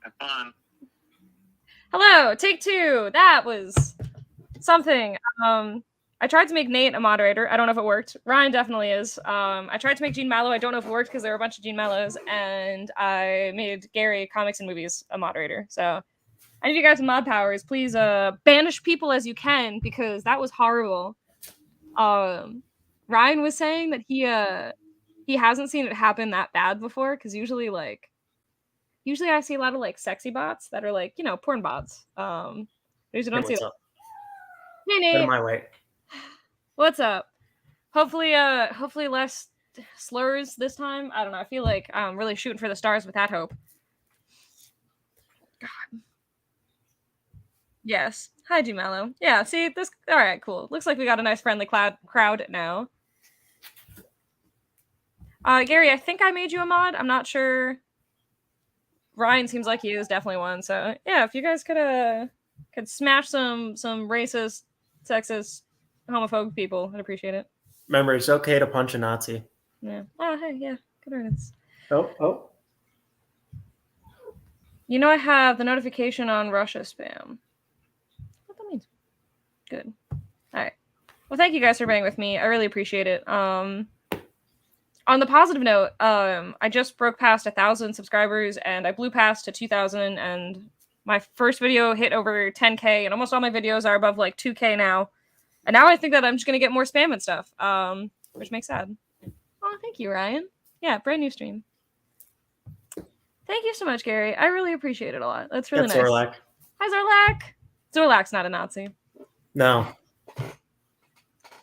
Have fun. Hello, take two. That was something. I tried to make Nate a moderator. I don't know if it worked. Ryan definitely is. I tried to make Gene Mallow. I don't know if it worked because there were a bunch of Gene Mallows. And I made Gary Comics and Movies a moderator. So I need you guys with mod powers. Please banish people as you can because that was horrible. Ryan was saying that he hasn't seen it happen that bad before because usually I see a lot of like sexy bots that are like, porn bots. Usually don't see what's up? Hey Get Nate. my way. What's up? Hopefully less slurs this time. I don't know. I feel like I'm really shooting for the stars with that hope. God. Yes. Hi, Gmello. Yeah, see this. All right, cool. Looks like we got a nice friendly crowd now. Gary, I think I made you a mod. I'm not sure. Ryan seems like he is definitely one. So yeah, if you guys could smash some racist, sexist, homophobic people, I'd appreciate it. Remember, it's okay to punch a Nazi. Yeah. Oh, hey, yeah. Good riddance. Oh. You know I have the notification on Russia spam. What that means? Good. All right. Well, thank you guys for being with me. I really appreciate it. On the positive note, I just broke past 1,000 subscribers and I blew past to 2,000 and my first video hit over 10K and almost all my videos are above like 2K now. And now I think that I'm just going to get more spam and stuff, which makes sad. Oh, thank you, Ryan. Yeah, brand new stream. Thank you so much, Gary. I really appreciate it a lot. That's really nice. Zorlak. Hi, Zorlak. Zorlak's not a Nazi. No. He's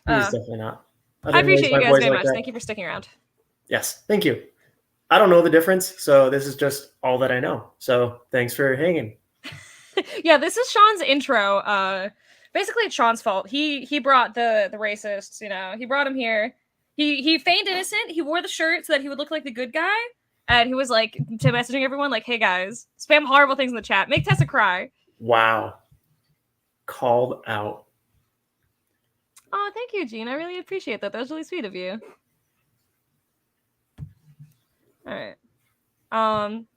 definitely not. I appreciate you guys very much. Thank you for sticking around. Yes, thank you. I don't know the difference, so this is just all that I know. So thanks for hanging. Yeah, this is Sean's intro. Basically, it's Sean's fault. He brought the racists. He brought him here. He feigned innocent. He wore the shirt so that he would look like the good guy, and he was like messaging everyone like, "Hey guys, spam horrible things in the chat. Make Tessa cry." Wow. Called out. Oh, thank you, Gene. I really appreciate that. That was really sweet of you. All right.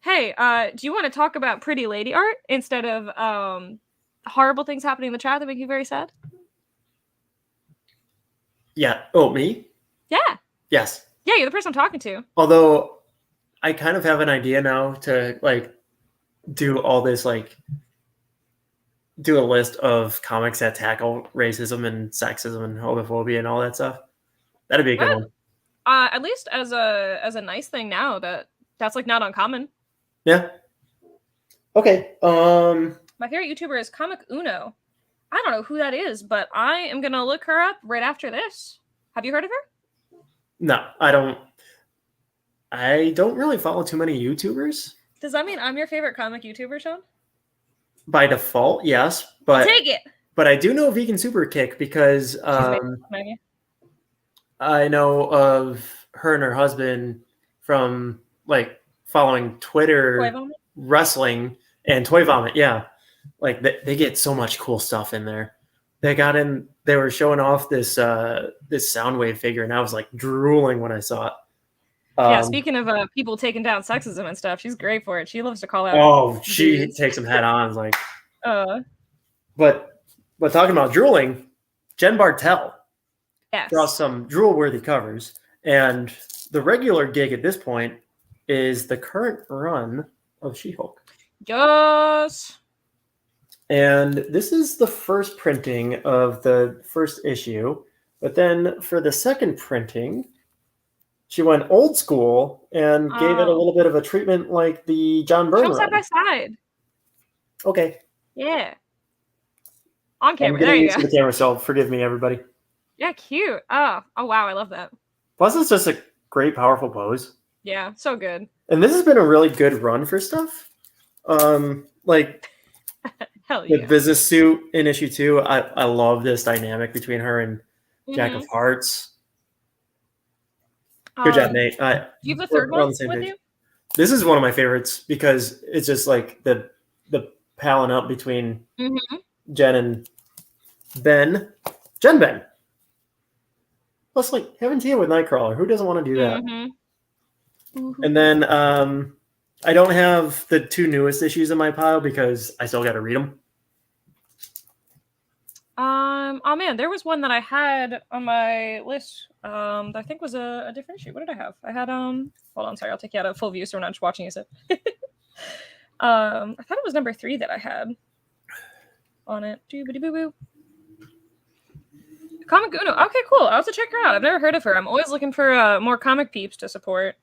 Hey, do you want to talk about pretty lady art instead of horrible things happening in the chat that make you very sad? Yeah. Oh, me? Yeah. Yes. Yeah, you're the person I'm talking to. Although I kind of have an idea now to like do all this, like do a list of comics that tackle racism and sexism and homophobia and all that stuff. That'd be a good one. At least as a nice thing now that's like not uncommon. Yeah. Okay. My favorite YouTuber is Comic Uno. I don't know who that is, but I am gonna look her up right after this. Have you heard of her? No, I don't really follow too many YouTubers. Does that mean I'm your favorite comic YouTuber, Sean? By default, yes. But I'll take it. But I do know Vegan Super Kick because I know of her and her husband from like following Twitter wrestling and Toy Vomit. Yeah. Like they get so much cool stuff in there. They were showing off this Soundwave figure and I was like drooling when I saw it. Yeah, speaking of people taking down sexism and stuff, she's great for it. She loves to call out. Oh, she takes them head on. Like, But talking about drooling, Jen Bartel draws some drool-worthy covers, and the regular gig at this point is the current run of She-Hulk. Yes. And this is the first printing of the first issue, but then for the second printing, she went old school and gave it a little bit of a treatment like the John Byrne run. Side by side. Okay. Yeah. On camera. There you go. The camera, so forgive me, everybody. Yeah, cute. Oh, wow, I love that. Plus, it's just a great, powerful pose. Yeah, so good. And this has been a really good run for stuff. Like Hell yeah. The business suit in issue 2. I love this dynamic between her and Jack of Hearts. Good job, Nate. Do you have the third one with you? This is one of my favorites because it's just like the palling up between Jen and Ben. Ben. Plus, like, having tea with Nightcrawler. Who doesn't want to do that? And then I don't have the 2 newest issues in my pile because I still got to read them. Oh man, there was one that I had on my list. That I think was a different issue. What did I have? I had hold on, sorry, I'll take you out of full view so we're not just watching it. I thought it was number 3 that I had on it. Doobity boo boo. Comic Uno. Okay, cool. I'll have to check her out. I've never heard of her. I'm always looking for more comic peeps to support.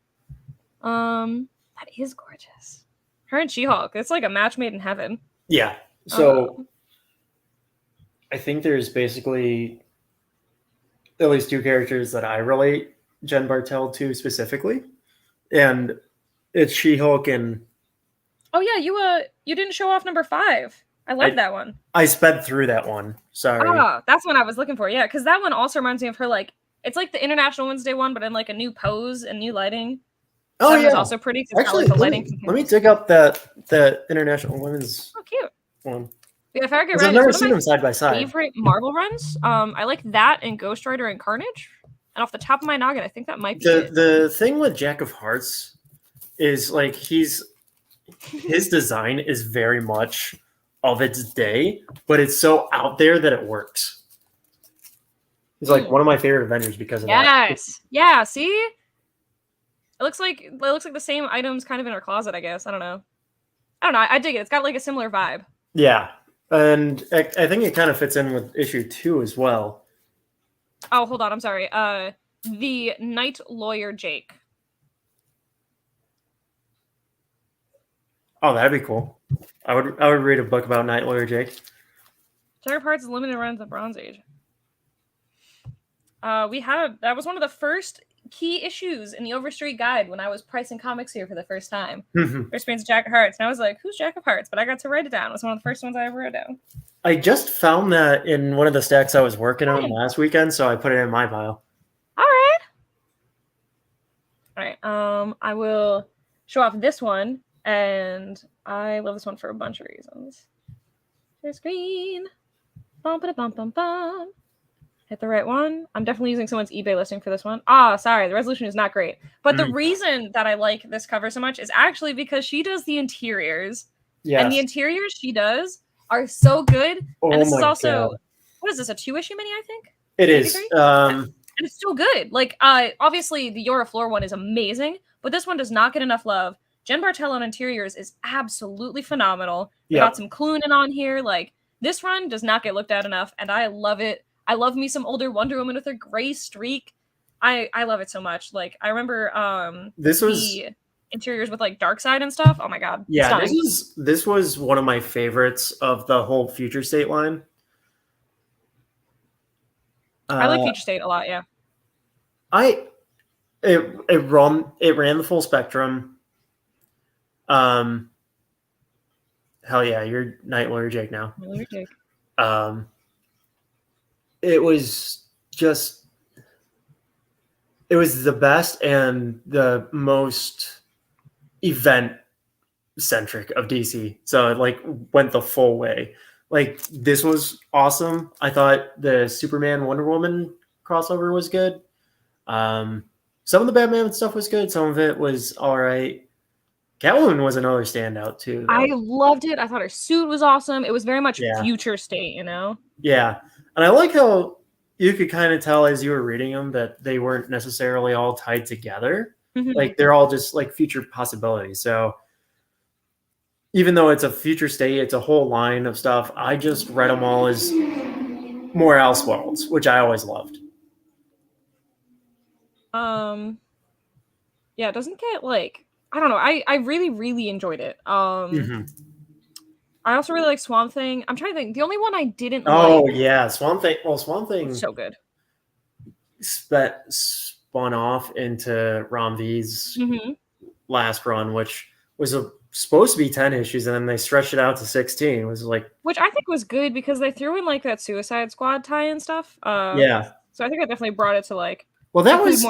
That is gorgeous. Her and She-Hulk. It's like a match made in heaven. Yeah. So I think there's basically at least 2 characters that I relate Jen Bartel to specifically, and it's She-Hulk and. Oh yeah, you didn't show off number 5. I love that one. I sped through that one. Sorry. Ah, that's what I was looking for. Yeah, because that one also reminds me of her. Like, it's like the International Women's Day one, but in like a new pose and new lighting. Oh that yeah, was also pretty. Actually, let me dig up that International Women's. Oh, cute one. Yeah, if I get I've never seen them side by side. Favorite Marvel runs. I like that and Ghost Rider and Carnage. And off the top of my noggin, I think that might be the thing with Jack of Hearts is like his design is very much of its day, but it's so out there that it works. He's like one of my favorite Avengers because of that. Yes. Yeah, see? It looks like the same items kind of in her closet, I guess. I don't know. I dig it. It's got like a similar vibe. Yeah. And I think it kind of fits in with issue 2 as well. Oh, hold on. I'm sorry. The Night Lawyer Jake. Oh, that'd be cool. I would read a book about Night Lawyer Jake. Jack of Hearts is limited runs the Bronze Age. That was one of the first key issues in the Overstreet Guide when I was pricing comics here for the first time. First experience of Jack of Hearts, and I was like, "Who's Jack of Hearts?" But I got to write it down. It was one of the first ones I ever wrote down. I just found that in one of the stacks I was working on last weekend, so I put it in my pile. All right. I will show off this one, and I love this one for a bunch of reasons. Share screen. Bum ba bum bum bum. Hit the right one. I'm definitely using someone's eBay listing for this one. Sorry, the resolution is not great. But the reason that I like this cover so much is actually because she does the interiors. Yes. And the interiors she does are so good. And this is also, what is this, a 2-issue mini, I think? It is. And it's still good. Like, obviously, the Yora Floor one is amazing, but this one does not get enough love. Jen Bartel on interiors is absolutely phenomenal. We got some Cloonan on here. Like, this run does not get looked at enough, and I love it. I love me some older Wonder Woman with her gray streak. I love it so much. Like, I remember the interiors with like Darkseid and stuff. Oh my god. Yeah, this was one of my favorites of the whole Future State line. I like Future State a lot, yeah. It ran the full spectrum. Hell yeah, you're Night Lawyer Jake now. Night Lawyer Jake. It was the best and the most event centric of DC. So it like went the full way. Like, this was awesome. I thought the Superman Wonder Woman crossover was good. Some of the Batman stuff was good. Some of it was all right. Catwoman was another standout too, though. I loved it. I thought her suit was awesome. It was very much Future State, you know? Yeah. And I like how you could kind of tell as you were reading them that they weren't necessarily all tied together. Mm-hmm. Like, they're all just like future possibilities. So even though it's a Future State, it's a whole line of stuff. I just read them all as more Elseworlds, which I always loved. Yeah, it doesn't get like, I don't know. I really, really enjoyed it. I also really like Swamp Thing. I'm trying to think. The only one I didn't like. Oh yeah, Swamp Thing. Well, Swamp Thing so good. Spun off into Rom V's last run, which was supposed to be 10 issues, and then they stretched it out to 16. It was like, which I think was good because they threw in like that Suicide Squad tie-in stuff. Yeah. So I think I definitely brought it to like. Well, that was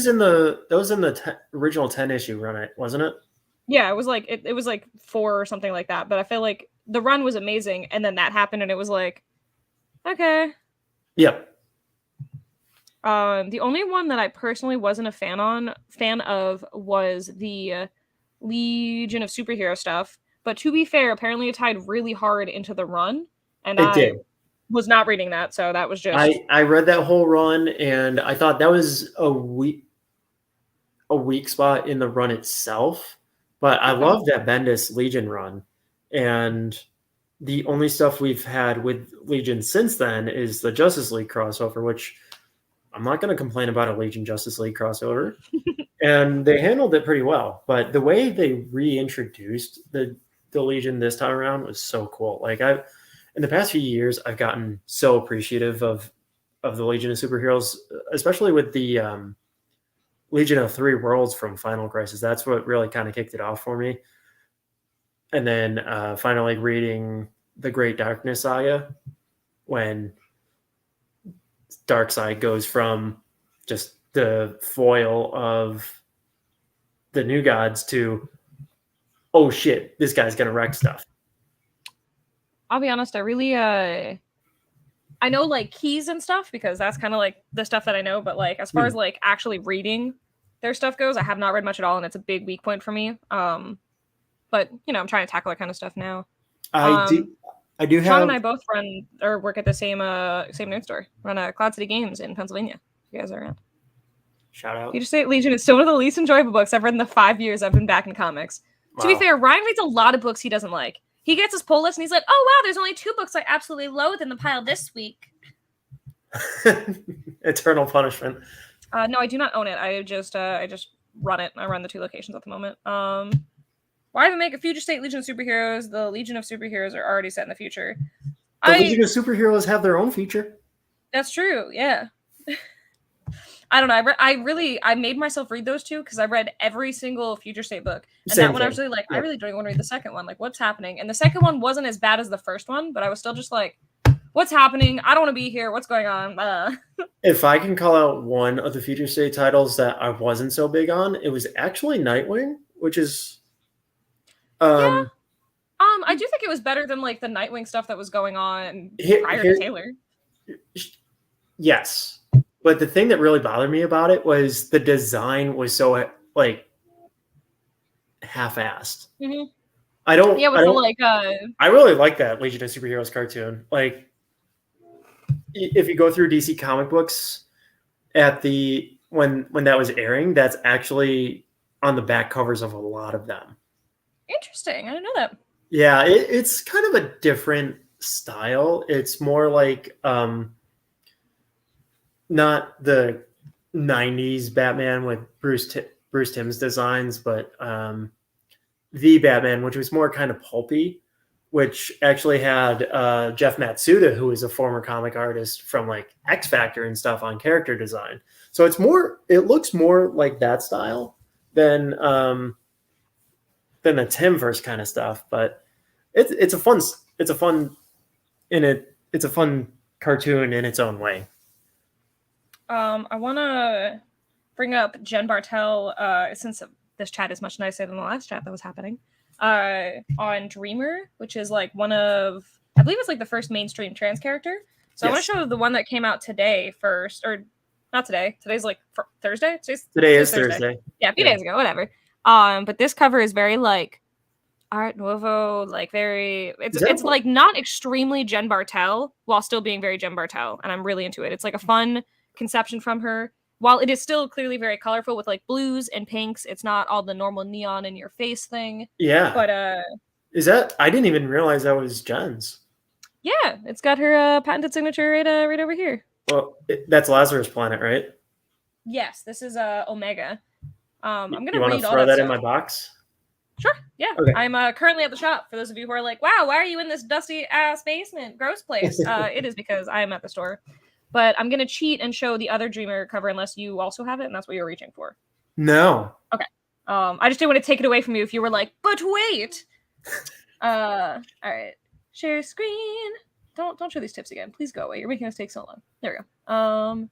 in the original 10 issue run, wasn't it? Yeah, it was like it was like 4 or something like that. But I feel like the run was amazing, and then that happened, and it was like, okay. Yep. The only one that I personally wasn't a fan of was the Legion of Superhero stuff. But to be fair, apparently it tied really hard into the run, and It I did. was not reading that, so that was just. I read that whole run, and I thought that was a weak spot in the run itself. But I love that Bendis Legion run, and the only stuff we've had with Legion since then is the Justice League crossover, which I'm not going to complain about a Legion Justice League crossover. And they handled it pretty well. But the way they reintroduced the Legion this time around was so cool. Like in the past few years, I've gotten so appreciative of the Legion of Superheroes, especially with the Legion of Three Worlds from Final Crisis. That's what really kind of kicked it off for me. And then finally reading the Great Darkness saga, when Darkseid goes from just the foil of the New Gods to, oh shit, this guy's gonna wreck stuff. I'll be honest, I really I know like keys and stuff because that's kind of like the stuff that I know, but like as far as like actually reading their stuff goes, I have not read much at all, and it's a big weak point for me. But you know, I'm trying to tackle that kind of stuff now. I do Sean have. and I both run or work at the same nerd store. Run a Cloud City Games in Pennsylvania. You guys are around. Shout out. Future State Legion is still one of the least enjoyable books I've read in the 5 years I've been back in comics. Wow. To be fair, Ryan reads a lot of books he doesn't like. He gets his pull list and he's like, "Oh wow, there's only 2 books I absolutely loathe in the pile this week." Eternal Punishment. No, I do not own it. I just run it. I run the 2 locations at the moment. Why even make a Future State Legion of Superheroes? The Legion of Superheroes are already set in the future. The Legion of Superheroes have their own future. That's true. Yeah. I don't know. I made myself read those 2 because I read every single Future State book, and Same that one thing. I was really like, I really don't want to read the second one. Like, what's happening? And the second one wasn't as bad as the first one, but I was still just like, what's happening? I don't want to be here. What's going on? If I can call out one of the Future State titles that I wasn't so big on, it was actually Nightwing, which is yeah. I do think it was better than like the Nightwing stuff that was going on prior to Taylor. Yes. But the thing that really bothered me about it was the design was so like half-assed. Mm-hmm. I don't. Yeah, with I really like that Legion of Superheroes cartoon. Like, if you go through DC comic books at the when that was airing, that's actually on the back covers of a lot of them. Interesting. I didn't know that. Yeah, it's kind of a different style. It's more like not the 90s Batman with Bruce Timm's designs, but the Batman, which was more kind of pulpy, which actually had Jeff Matsuda, who is a former comic artist from like X Factor and stuff, on character design. So it looks more like that style than the Timverse kind of stuff. But it's a fun cartoon in its own way. I want to bring up Jen Bartel, since this chat is much nicer than the last chat that was happening, on Dreamer, which is like one of, I believe it's like the first mainstream trans character. So yes. I want to show the one that came out today first, or not today. Today's like Thursday. Today is Thursday. Yeah, a few days ago, whatever. But this cover is very like Art Nouveau, like very, it's like not extremely Jen Bartel while still being very Jen Bartel, and I'm really into it. It's like a fun conception from her. While it is still clearly very colorful with like blues and pinks, it's not all the normal neon in your face thing. Yeah. But is that, I didn't even realize that was Jen's. Yeah, it's got her patented signature right over here. Well, that's Lazarus Planet, right? Yes, this is Omega. I'm gonna you want read to all throw that stuff in my box? Sure. Yeah. Okay. I'm currently at the shop. For those of you who are like, wow, why are you in this dusty ass basement? Gross place. It is because I am at the store. But I'm going to cheat and show the other Dreamer cover unless you also have it, and that's what you're reaching for. No. Okay. I just didn't want to take it away from you if you were like, but wait. All right. Share screen. Don't show these tips again. Please go away. You're making us take so long. There we go.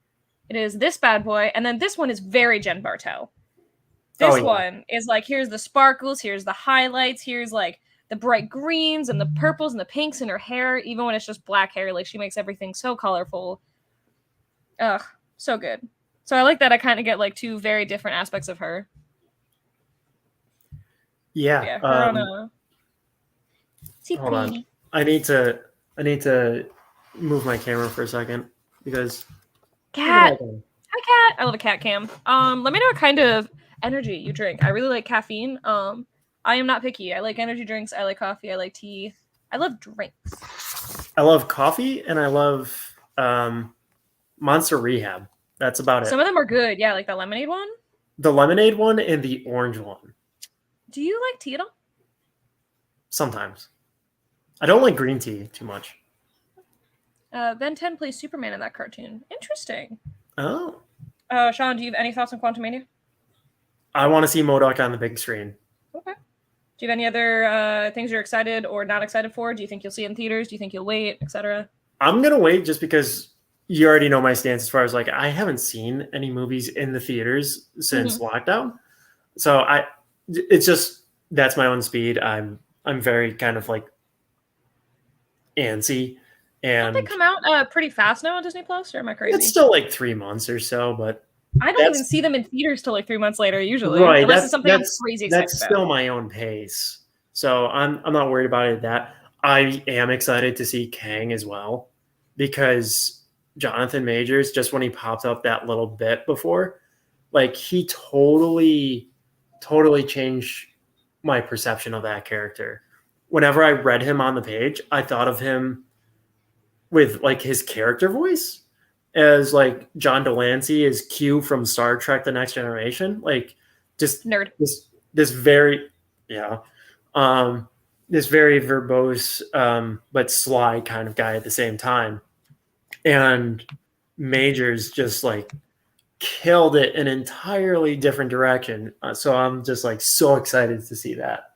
It is this bad boy, and then this one is very Jen Bartel. This one is like, here's the sparkles, here's the highlights, here's like the bright greens and the purples and the pinks in her hair, even when it's just black hair. Like, she makes everything so colorful. Ugh, so good. So I like that I kind of get like 2 very different aspects of her. Yeah. Yeah, her on a. Hold on. I need to move my camera for a second because Cat. Hi, cat. I love a cat cam. Let me know what kind of energy you drink. I really like caffeine. I am not picky. I like energy drinks. I like coffee. I like tea. I love drinks. I love coffee and I love Monster Rehab. That's about it. Some of them are good. Yeah, like the lemonade one. The lemonade one and the orange one. Do you like tea at all? Sometimes. I don't like green tea too much. Ben 10 plays Superman in that cartoon. Interesting. Oh. Sean, do you have any thoughts on Quantumania? I want to see MODOK on the big screen. Okay. Do you have any other things you're excited or not excited for? Do you think you'll see it in theaters? Do you think you'll wait, etc.? I'm going to wait just because you already know my stance as far as like I haven't seen any movies in the theaters since lockdown. So it's just that's my own speed. I'm very kind of like antsy. And don't they come out pretty fast now on Disney Plus, or am I crazy? It's still like 3 months or so, but I don't even see them in theaters till like 3 months later usually. Right, unless it's something I'm crazy excited that's still my own pace. So I'm not worried about it. That I am excited to see Kang as well, because Jonathan Majors, just when he popped up that little bit before, like he totally changed my perception of that character. Whenever I read him on the page, I thought of him with like his character voice as like John Delancey is Q from Star Trek The Next Generation. Like just nerd. This very this very verbose but sly kind of guy at the same time. And Majors just like killed it in an entirely different direction. So I'm just like so excited to see that.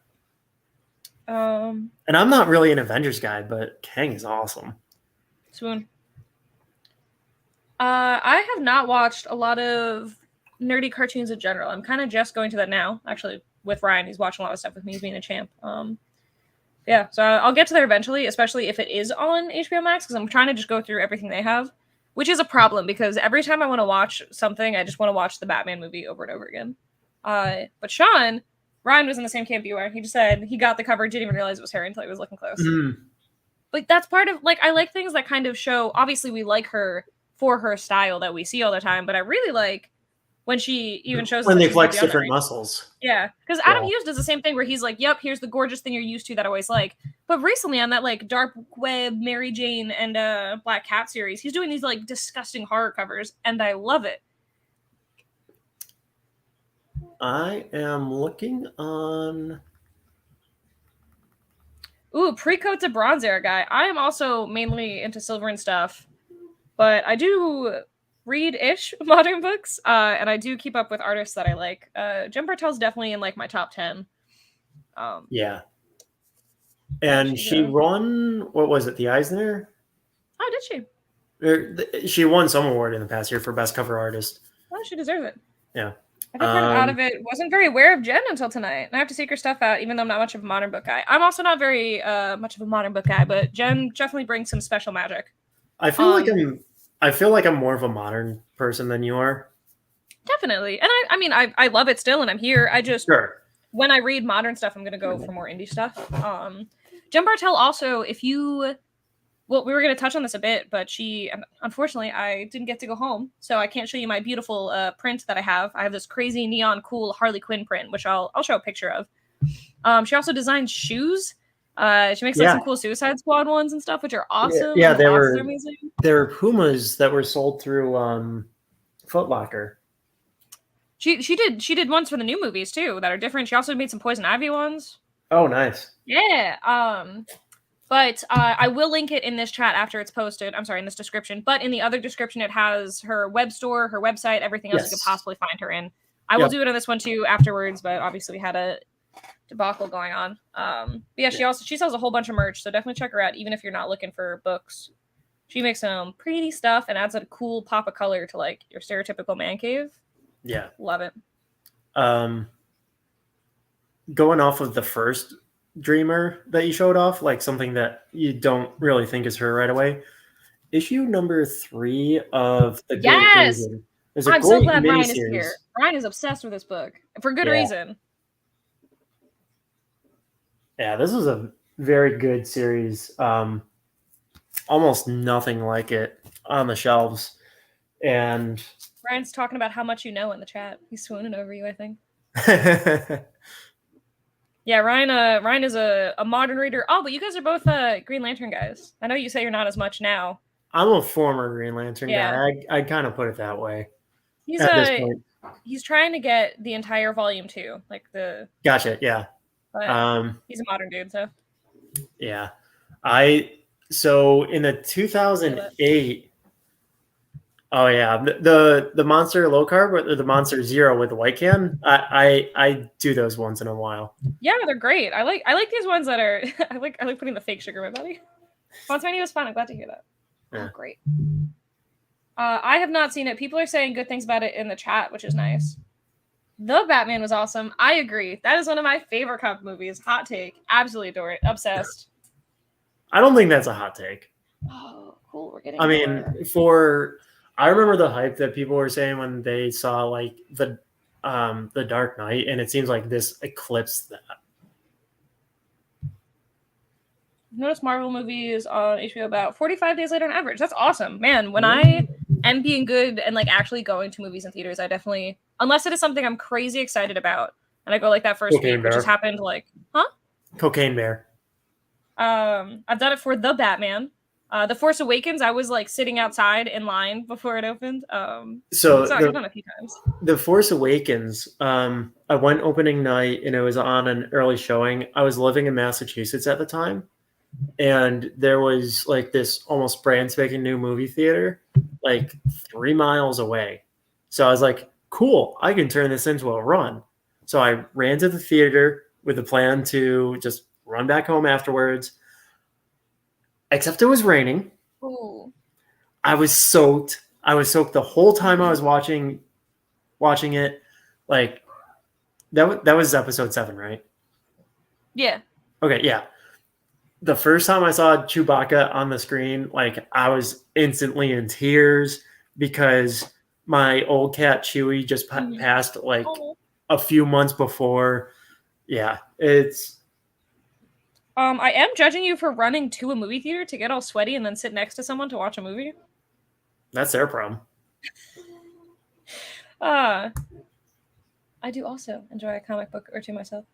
And I'm not really an Avengers guy, but Kang is awesome. Swoon. I have not watched a lot of nerdy cartoons in general. I'm kind of just going to that now, actually, with Ryan. He's watching a lot of stuff with me. He's being a champ. Yeah, so I'll get to there eventually, especially if it is on HBO Max, because I'm trying to just go through everything they have, which is a problem, because every time I want to watch something, I just want to watch the Batman movie over and over again. But Sean, Ryan was in the same camp you were. He just said he got the cover, didn't even realize it was Harry until he was looking close. But that's part of, like, I like things that kind of show, obviously we like her for her style that we see all the time, but I really like when she even shows when they flex different muscles. Yeah, because Adam Hughes does the same thing where he's like, yep, here's the gorgeous thing you're used to that I always like. But recently on that like Dark Web, Mary Jane, and Black Cat series, he's doing these like disgusting horror covers, and I love it. I am looking on... Ooh, pre-coat to bronze era guy. I am also mainly into silver and stuff, but I do read-ish modern books, and I do keep up with artists that I like. Jen Bartel's definitely in like my top 10. Yeah. And she won, what was it, the Eisner? Oh, did she? She won some award in the past year for Best Cover Artist. Oh, she deserves it. Yeah. I got kind of out of it. Wasn't very aware of Jen until tonight. And I have to seek her stuff out, even though I'm not much of a modern book guy. I'm also not very much of a modern book guy, but Jen definitely brings some special magic. I feel like I'm more of a modern person than you are. Definitely. And I mean, I love it still, and I'm here. I just, when I read modern stuff, I'm going to go for more indie stuff. Jen Bartel also, well, we were going to touch on this a bit, but unfortunately, I didn't get to go home, so I can't show you my beautiful print that I have. I have this crazy neon cool Harley Quinn print, which I'll show a picture of. She also designs shoes. She makes like some cool Suicide Squad ones and stuff, which are awesome. Yeah, they were Pumas that were sold through Foot Locker. She did ones for the new movies too that are different. She also made some Poison Ivy ones. Oh, nice. Yeah. But I will link it in this chat after it's posted. I'm sorry, in this description. But in the other description, it has her web store, her website, everything else you could possibly find her in. I will do it on this one too afterwards, but obviously we had a debacle going on. But yeah, she sells a whole bunch of merch, so definitely check her out, even if you're not looking for books. She makes some pretty stuff and adds a cool pop of color to like your stereotypical man cave. Yeah. Love it. Going off of the first Dreamer that you showed off, like something that you don't really think is her right away. Issue number 3 of the Yes, I'm so glad Ryan is here. Ryan is obsessed with this book for good reason. Yeah, this was a very good series. Almost nothing like it on the shelves. And Ryan's talking about how much you know in the chat. He's swooning over you, I think. Yeah, Ryan is a modern reader. Oh, but you guys are both Green Lantern guys. I know you say you're not as much now. I'm a former Green Lantern guy. I'd kind of put it that way. He's at this point. He's trying to get the entire volume 2, like the. Gotcha. Yeah. But he's a modern dude, so. Yeah, so in the 2008. Oh yeah, the Monster Low Carb or the Monster Zero with the white can. I do those once in a while. Yeah, they're great. I like these ones that are. I like putting the fake sugar in my body. Monster Mania was fun. I'm glad to hear that. Yeah. Oh, great. I have not seen it. People are saying good things about it in the chat, which is nice. The Batman was awesome. I agree. That is one of my favorite comic movies. Hot take. Absolutely adore it. Obsessed. I don't think that's a hot take. Oh, cool. We're getting. I remember the hype that people were saying when they saw like the Dark Knight, and it seems like this eclipsed that. Notice Marvel movies on HBO about 45 days later on average. That's awesome, man. When I am being good and like actually going to movies and theaters, I definitely, unless it is something I'm crazy excited about, and I go like that first week, which has happened like, Cocaine Bear. I've done it for The Batman. The Force Awakens, I was like sitting outside in line before it opened. So I've done it a few times. The Force Awakens, I went opening night and it was on an early showing. I was living in Massachusetts at the time, and there was like this almost brand spanking new movie theater like 3 miles away. So I was like, cool, I can turn this into a run. So I ran to the theater with the plan to just run back home afterwards. Except it was raining. Ooh. I was soaked. The whole time I was watching it. Like that was episode 7, right? Yeah. Okay, yeah. The first time I saw Chewbacca on the screen, like I was instantly in tears because my old cat Chewie just passed like a few months before. Yeah, it's. I am judging you for running to a movie theater to get all sweaty and then sit next to someone to watch a movie. That's their problem. I do also enjoy a comic book or two myself.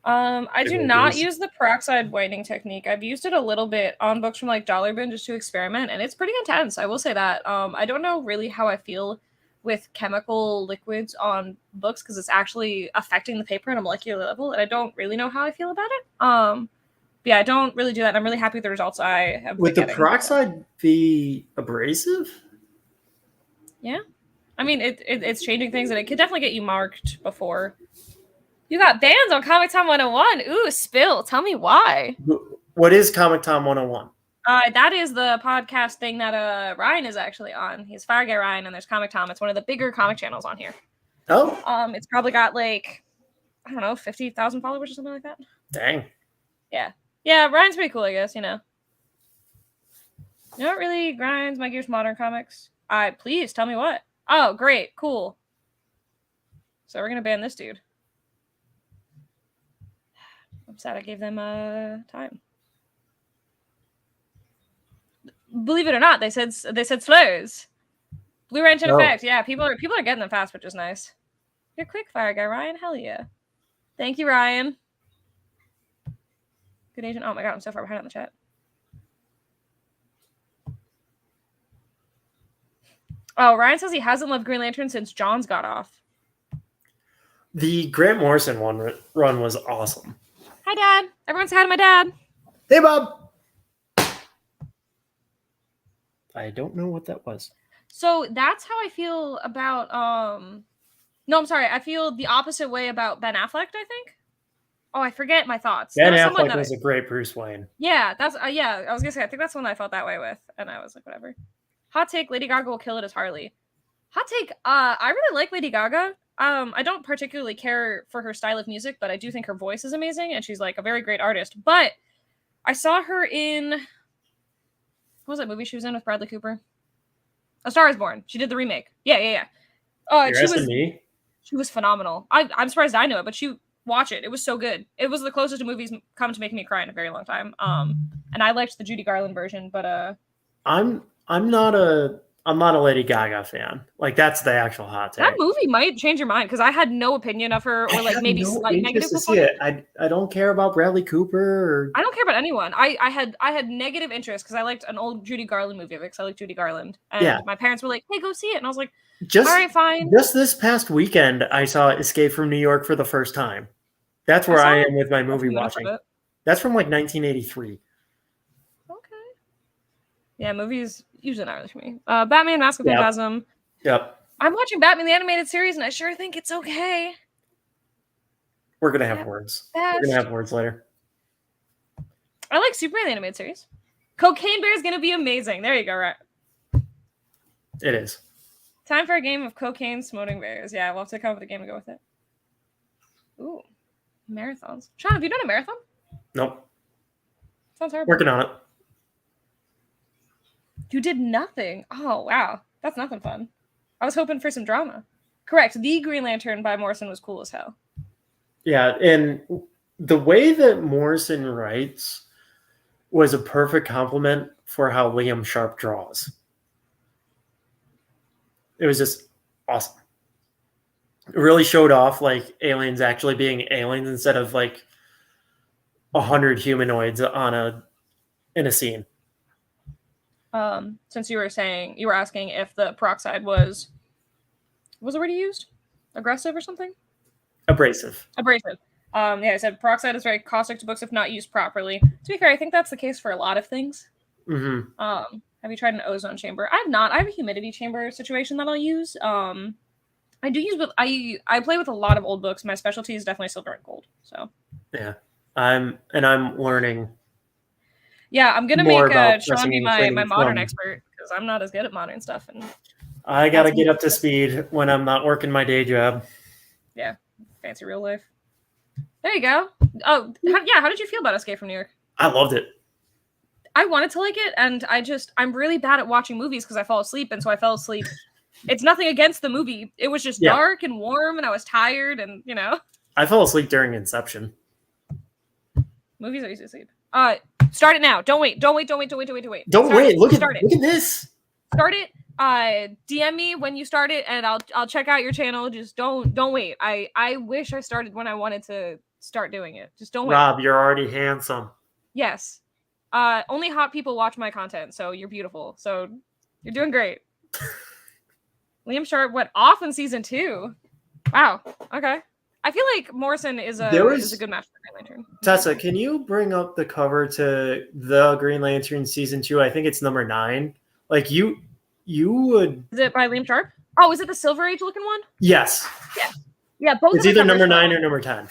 I do not use the peroxide whitening technique. I've used it a little bit on books from like Dollar Bin just to experiment, and it's pretty intense. I will say that. I don't know really how I feel with chemical liquids on books because it's actually affecting the paper at a molecular level, and I don't really know how I feel about it. But yeah, I don't really do that, and I'm really happy with the results I have. Would the peroxide be abrasive? Yeah, I mean it's changing things, and it could definitely get you marked before. You got bans on Comic Tom 101. Ooh, spill. Tell me why. What is Comic Tom 101? That is the podcast thing that Ryan is actually on. He's Fire Guy Ryan, and there's Comic Tom. It's one of the bigger comic channels on here. Oh. It's probably got like, I don't know, 50,000 followers or something like that. Dang. Yeah. Yeah, Ryan's pretty cool, I guess, you know. You know what really grinds my gears modern comics? Please tell me what. Oh, great. Cool. So we're going to ban this dude. I'm sad I gave them time. Believe it or not, they said slows. Blue Ranch in effect. Yeah, people are getting them fast, which is nice. You're quick, Fire Guy Ryan. Hell yeah. Thank you, Ryan. Good agent. Oh my god, I'm so far behind on the chat. Oh, Ryan says he hasn't loved Green Lantern since John's got off. The Grant Morrison run was awesome. Hi, Dad. Everyone say hi to my dad. Hey, Bob. I don't know what that was. So that's how I feel about no, I'm sorry. I feel the opposite way about Ben Affleck, I think. Oh, I forget my thoughts. Ben Affleck was a great Bruce Wayne. Yeah, that's yeah, I was gonna say I think that's one that I felt that way with, and I was like, whatever. Hot take, Lady Gaga will kill it as Harley. Hot take, I really like Lady Gaga. I don't particularly care for her style of music, but I do think her voice is amazing, and she's like a very great artist. But I saw her in what was that movie she was in with Bradley Cooper? A Star Is Born. She did the remake. Yeah. She was phenomenal. I'm surprised I know it, but she watch it. It was so good. It was the closest to movies come to making me cry in a very long time. And I liked the Judy Garland version, but I'm not a Lady Gaga fan. Like that's the actual hot take. That movie might change your mind because I had no opinion of her, or like maybe slight negative to see it. I don't care about Bradley Cooper. Or... I don't care about anyone. I had negative interest because I liked an old Judy Garland movie because I like Judy Garland, and my parents were like, "Hey, go see it," and I was like, "All right, fine." Just this past weekend, I saw Escape from New York for the first time. That's where I am with my movie watching. That's from like 1983. Okay. Yeah, movies usually not really for me. Batman: Mask of Phantasm. Yep. I'm watching Batman the Animated Series, and I sure think it's okay. We're gonna have words. We're gonna have words later. I like Superman the Animated Series. Cocaine Bear is gonna be amazing. There you go, right? It is. Time for a game of cocaine smoting bears. Yeah, we'll have to come up with a game to go with it. Ooh, marathons. Sean, have you done a marathon? Nope. Sounds horrible. Working on it. You did nothing. Oh, wow. That's nothing fun. I was hoping for some drama. Correct. The Green Lantern by Morrison was cool as hell. Yeah, and the way that Morrison writes was a perfect compliment for how Liam Sharp draws. It was just awesome. It really showed off like aliens actually being aliens instead of like 100 humanoids in a scene. Since you were asking if the peroxide was the word you used? Aggressive or something? Abrasive. Yeah, I said peroxide is very caustic to books if not used properly. To be fair, I think that's the case for a lot of things. Mm-hmm. Have you tried an ozone chamber? I have not. I have a humidity chamber situation that I'll use. I do use I play with a lot of old books. My specialty is definitely silver and gold. So yeah, I'm learning. Yeah, I'm gonna make Sean be my modern expert because I'm not as good at modern stuff. And I gotta get up to speed when I'm not working my day job. Yeah, fancy real life. There you go. Oh, how did you feel about Escape from New York? I loved it. I wanted to like it, and I'm really bad at watching movies because I fall asleep, and so I fell asleep. It's nothing against the movie. It was just dark and warm, and I was tired, and I fell asleep during Inception. Movies are easy to sleep. Start it now. Don't wait. Don't wait. Look at this. Start it. DM me when you start it, and I'll check out your channel. Just don't wait. I wish I started when I wanted to start doing it. Just don't wait. Rob, you're already handsome. Yes. Only hot people watch my content, so you're beautiful. So you're doing great. Liam Sharp went off in season 2. Wow. Okay. I feel like Morrison is a good match for Green Lantern. Tessa, can you bring up the cover to the Green Lantern season 2? I think it's number 9. Like you would. Is it by Liam Sharp? Oh, is it the Silver Age looking one? Yes. Yeah. Both. It's either number 9 or number 10.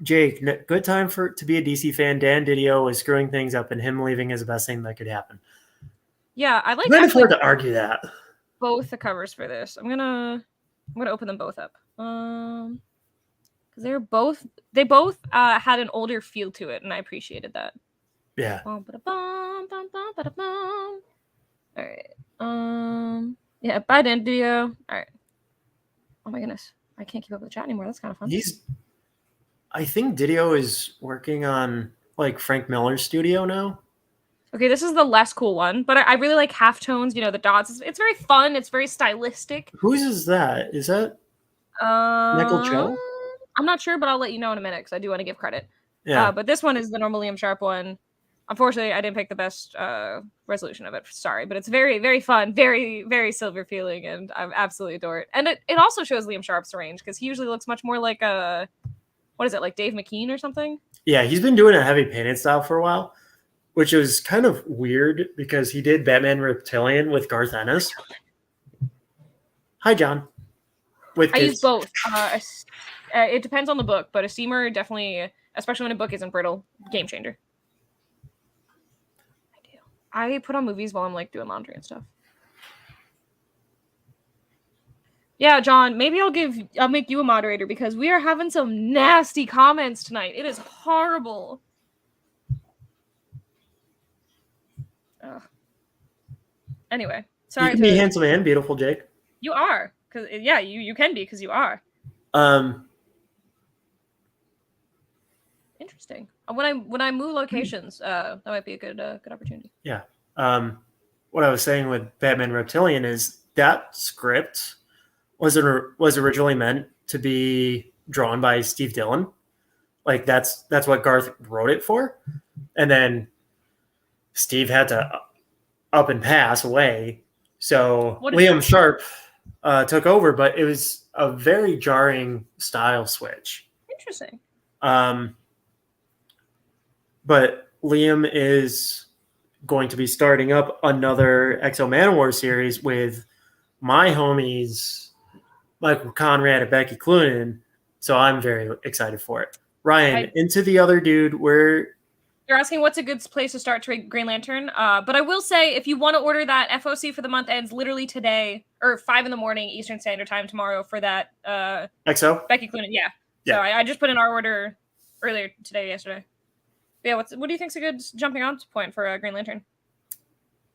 Jake, good time to be a DC fan. Dan Didio is screwing things up, and him leaving is the best thing that could happen. Yeah, I like. I'm going to argue that. Both the covers for this. I'm gonna open them both up. Because they both had an older feel to it, and I appreciated that. Yeah. All right. Yeah, bye Dan Didio. All right. Oh my goodness, I can't keep up with the chat anymore. That's kind of fun. I think Didio is working on like Frank Miller's studio now. Okay, this is the less cool one, but I really like halftones. The dots. It's very fun. It's very stylistic. Whose is that? Is that Michael Cho? I'm not sure, but I'll let you know in a minute because I do want to give credit. Yeah. But this one is the normal Liam Sharp one. Unfortunately, I didn't pick the best resolution of it. Sorry, but it's very, very fun, very, very silver feeling, and I absolutely adore it. And it also shows Liam Sharp's range because he usually looks much more like like Dave McKean or something? Yeah, he's been doing a heavy painted style for a while, which was kind of weird because he did Batman Reptilian with Garth Ennis. Hi, John. I use both. It depends on the book, but a steamer definitely, especially when a book isn't brittle, game changer. I put on movies while I'm like doing laundry and stuff. Yeah, John, maybe I'll make you a moderator because we are having some nasty comments tonight. It is horrible. Ugh. Anyway, sorry. You can be handsome and beautiful, Jake. You are, because you can be because you are. Interesting. When I move locations, that might be a good opportunity. Yeah. What I was saying with Batman Reptilian is that script was originally meant to be drawn by Steve Dillon. Like that's what Garth wrote it for, and then Steve had to up and pass away, so Liam Sharp took over. But it was a very jarring style switch. Interesting. But Liam is going to be starting up another Exo Manowar series with my homies Michael Conrad and Becky Cloonan, so I'm very excited for it. Ryan, into the other dude, where you're asking what's a good place to start to read Green Lantern. But I will say, if you want to order that, FOC for the month ends literally today, or 5 in the morning Eastern Standard Time tomorrow for that XO Becky Cloonan. Yeah. So I just put in our order earlier yesterday. But yeah, what do you think's a good jumping on point for Green Lantern?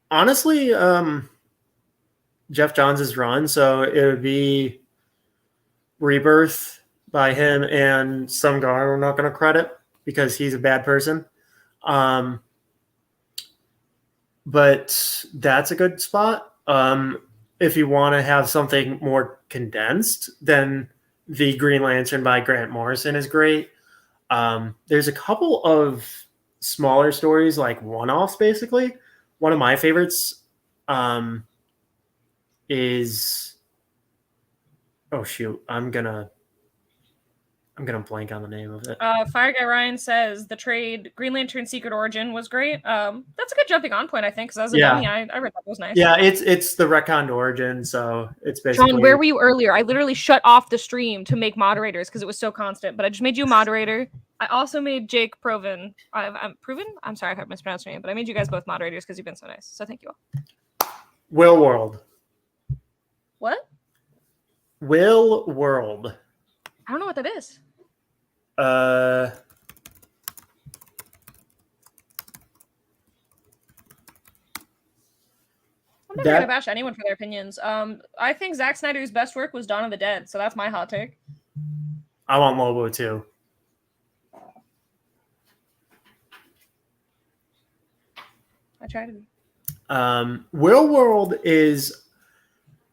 Honestly, Jeff Johns' run, so it would be Rebirth by him and some guy we're not going to credit because he's a bad person. But that's a good spot. If you want to have something more condensed, then the Green Lantern by Grant Morrison is great. There's a couple of smaller stories, like one-offs, basically. One of my favorites is... Oh, shoot. I'm gonna blank on the name of it. Fire Guy Ryan says the trade Green Lantern Secret Origin was great. That's a good jumping on point, I think, because as a dummy, I read that was nice. Yeah, it's the retconned origin, so it's basically... John, where were you earlier? I literally shut off the stream to make moderators because it was so constant, but I just made you a moderator. I also made Jake Proven. I'm Proven? I'm sorry if I mispronounced your name, but I made you guys both moderators because you've been so nice. So thank you all. Will World. What? Will World. I don't know what that is. I'm never gonna bash anyone for their opinions. I think Zack Snyder's best work was Dawn of the Dead, so that's my hot take. I want Lobo too. I try to be. Will World is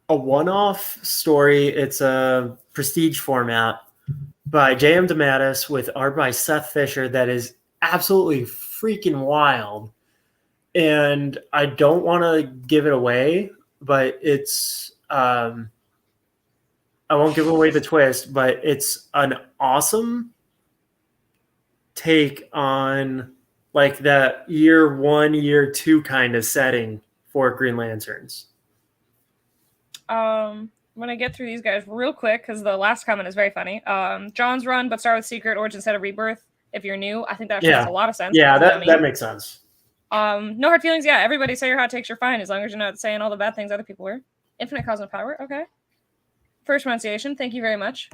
a one-off story. It's a prestige format by J.M. DeMatteis with art by Seth Fisher that is absolutely freaking wild. And I don't want to give it away, but it's I won't give away the twist, but it's an awesome take on like that year 1, year 2 kind of setting for Green Lanterns. I'm gonna get through these guys real quick because the last comment is very funny. John's run, but start with Secret Origin instead of Rebirth. If you're new, I think that makes a lot of sense. Yeah, that makes sense. No hard feelings. Yeah, everybody say your hot takes. You're fine as long as you're not saying all the bad things other people were. Infinite Cosmic Power. Okay. First pronunciation. Thank you very much.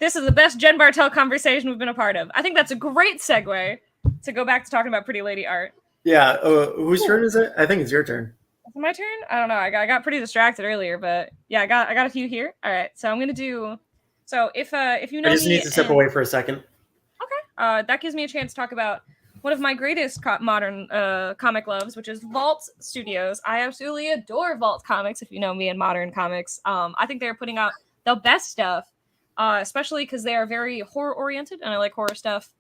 This is the best Jen Bartel conversation we've been a part of. I think that's a great segue to go back to talking about Pretty Lady art. Yeah. Whose turn is it? I think it's your turn. Is it my turn? I don't know. I got pretty distracted earlier, but yeah, I got a few here. All right. So I'm gonna do. So if you know, I just need to step away for a second. Okay. That gives me a chance to talk about one of my greatest modern comic loves, which is Vault Studios. I absolutely adore Vault Comics. If you know me in modern comics, I think they're putting out the best stuff, especially because they are very horror oriented, and I like horror stuff.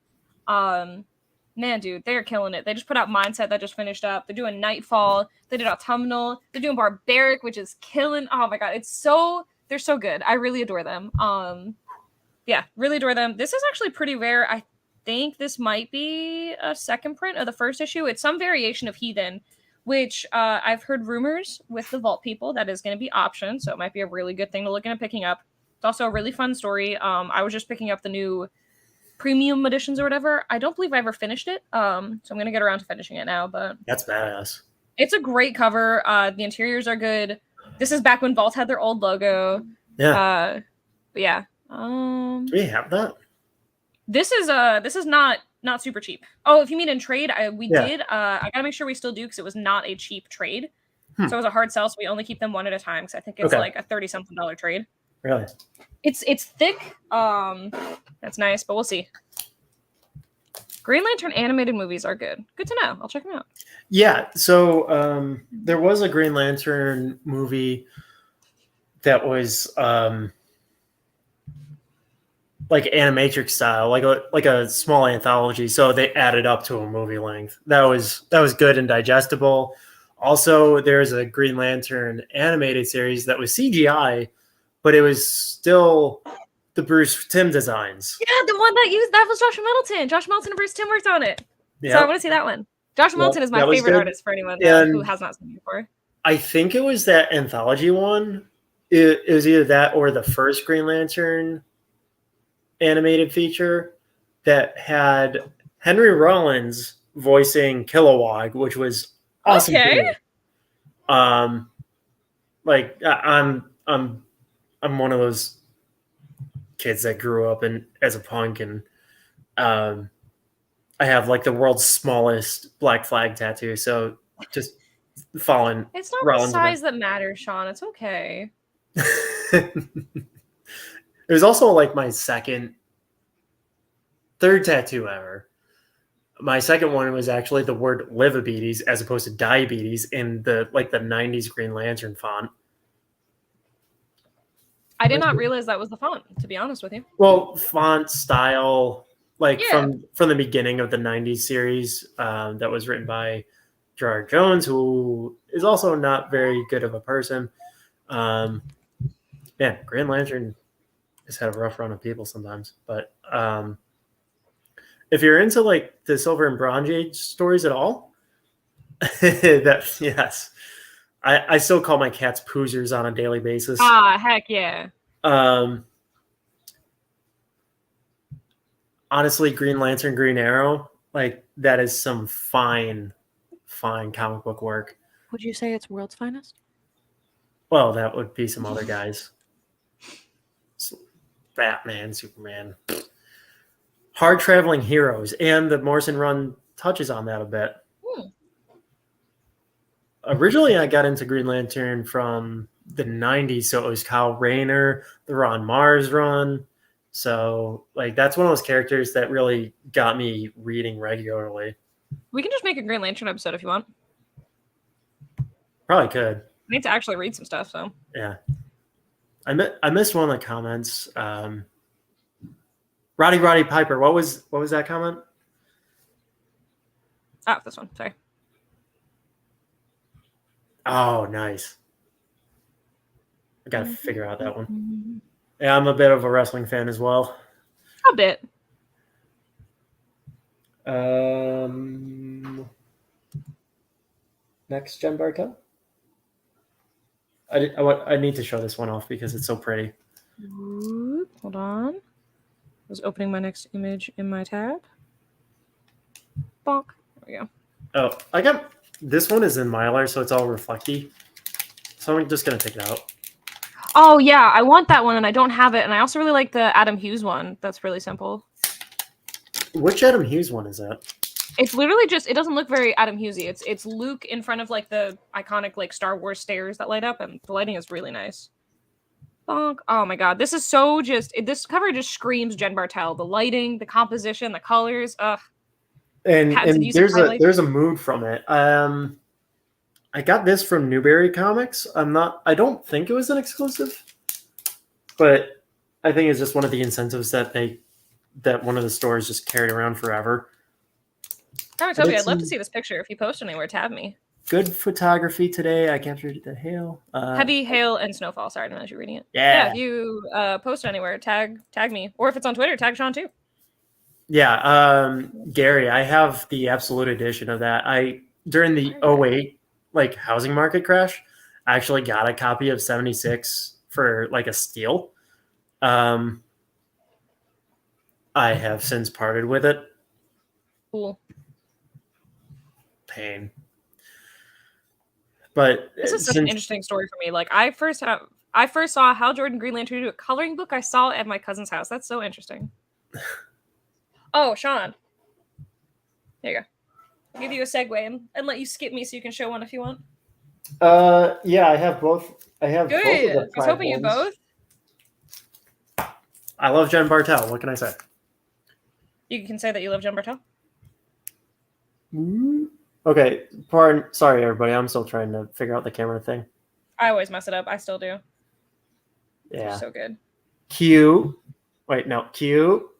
Man, dude, they're killing it. They just put out Mindset that just finished up. They're doing Nightfall. They did Autumnal. They're doing Barbaric, which is killing. Oh my god, they're so good. I really adore them. Yeah, really adore them. This is actually pretty rare. I think this might be a second print of the first issue. It's some variation of Heathen, which I've heard rumors with the Vault people that is going to be optioned, so it might be a really good thing to look into picking up. It's also a really fun story. I was just picking up the new premium editions or whatever. I don't believe I ever finished it, so I'm going to get around to finishing it now. But that's badass. It's a great cover. The interiors are good. This is back when Vault had their old logo. Yeah. But yeah. Do we have that? This is not super cheap. Oh, if you mean in trade, we did. I gotta make sure we still do because it was not a cheap trade. So it was a hard sell. So we only keep them one at a time. Because I think it's like a $30-something trade. Really? It's thick. That's nice, but we'll see. Green Lantern animated movies are good. Good to know. I'll check them out. Yeah. So there was a Green Lantern movie that was like animatrix style, like a small anthology. So they added up to a movie length. That was good and digestible. Also, there's a Green Lantern animated series that was CGI, but it was still the Bruce Timm designs. Yeah, the one that was Josh Middleton. Josh Middleton and Bruce Timm worked on it. Yep. So I want to see that one. Josh Middleton is my favorite artist for anyone who has not seen it before. I think it was that anthology one. It was either that or the first Green Lantern animated feature that had Henry Rollins voicing Kilowog, which was awesome. Okay. Like I'm one of those kids that grew up as a punk, and I have like the world's smallest Black Flag tattoo. So just following. It's not the size that matters, Sean. It's okay. It was also like my third tattoo ever. My second one was actually the word livabetes as opposed to diabetes in the 90s Green Lantern font. I did not realize that was the font, to be honest with you. Well, font style, from the beginning of the 90s series that was written by Gerard Jones, who is also not very good of a person. Green Lantern has had a rough run of people sometimes. But if you're into the Silver and Bronze Age stories at all, yes. I still call my cats poozers on a daily basis. Ah, heck yeah. Honestly, Green Lantern, Green Arrow, that is some fine comic book work. Would you say it's world's finest? Well, that would be some other guys. Batman, Superman. Hard traveling heroes, and the Morrison run touches on that a bit. Originally, I got into Green Lantern from the 90s, so it was Kyle Rayner, the Ron Mars run. So, that's one of those characters that really got me reading regularly. We can just make a Green Lantern episode if you want. Probably could. I need to actually read some stuff, so. Yeah. I missed one of the comments. Roddy Piper, what was that comment? Oh, this one. Sorry. Oh, nice. I got to figure out that one. Yeah, I'm a bit of a wrestling fan as well. A bit. Next, Jen Bartel. I need to show this one off because it's so pretty. Hold on. I was opening my next image in my tab. Bonk. There we go. Oh, I got this one is in Mylar, so it's all reflecty. So I'm just gonna take it out. Oh yeah, I want that one, and I don't have it. And I also really like the Adam Hughes one. That's really simple. Which Adam Hughes one is that? It's literally just, it doesn't look very Adam Hughesy. It's Luke in front of the iconic Star Wars stairs that light up, and the lighting is really nice. Bonk. Oh my god, this is so this cover just screams Jen Bartel. The lighting, the composition, the colors. Ugh. And there's a mood from it. I got this from Newberry Comics. I don't think it was an exclusive, but I think it's just one of the incentives that one of the stores just carried around forever. Toby, I'd love to see this picture. If you post anywhere, tag me. Good photography today. I captured the hail. Heavy hail and snowfall. Sorry, I didn't know you were reading it. Yeah. If you post anywhere, tag me. Or if it's on Twitter, tag Sean too. Yeah. Gary, I have the absolute edition of that. During the 2008 housing market crash, I actually got a copy of 76 for a steal. I have since parted with it. Cool. Pain. But this is such an interesting story for me. I first saw Hal Jordan Green Lantern do a coloring book. I saw it at my cousin's house. That's so interesting. Oh, Sean. There you go. I'll give you a segue and let you skip me so you can show one if you want. Yeah, I have both. I have good. Both of the I was hoping you both. I love Jen Bartel. What can I say? You can say that you love Jen Bartel. Okay, pardon. Sorry, everybody. I'm still trying to figure out the camera thing. I always mess it up. I still do. Yeah. They're so good. Q. Wait, no. Q.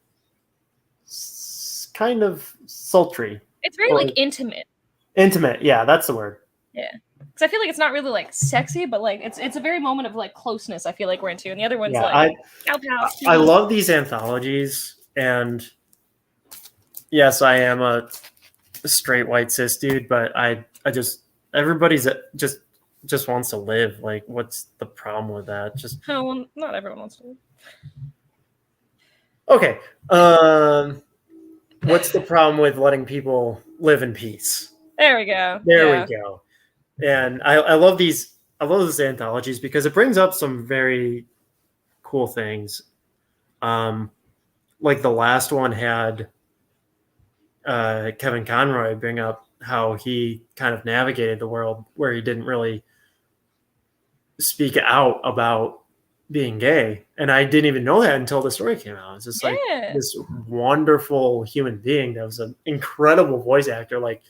Kind of sultry. It's very like intimate. Intimate. Yeah, that's the word. Yeah. Because I feel like it's not really like sexy, but like it's a very moment of like closeness. I feel like we're into, and the other one's like I love these anthologies, and yes, I am a straight white cis dude, but I just everybody's just wants to live. Like, what's the problem with that? Just well, not everyone wants to live. Okay. What's the problem with letting people live in peace? There we go. There we go. And I love these. I love these anthologies because it brings up some very cool things. Like the last one had Kevin Conroy bring up how he kind of navigated the world where he didn't really speak out about being gay, and I didn't even know that until the story came out. It's just like this wonderful human being that was an incredible voice actor. Like,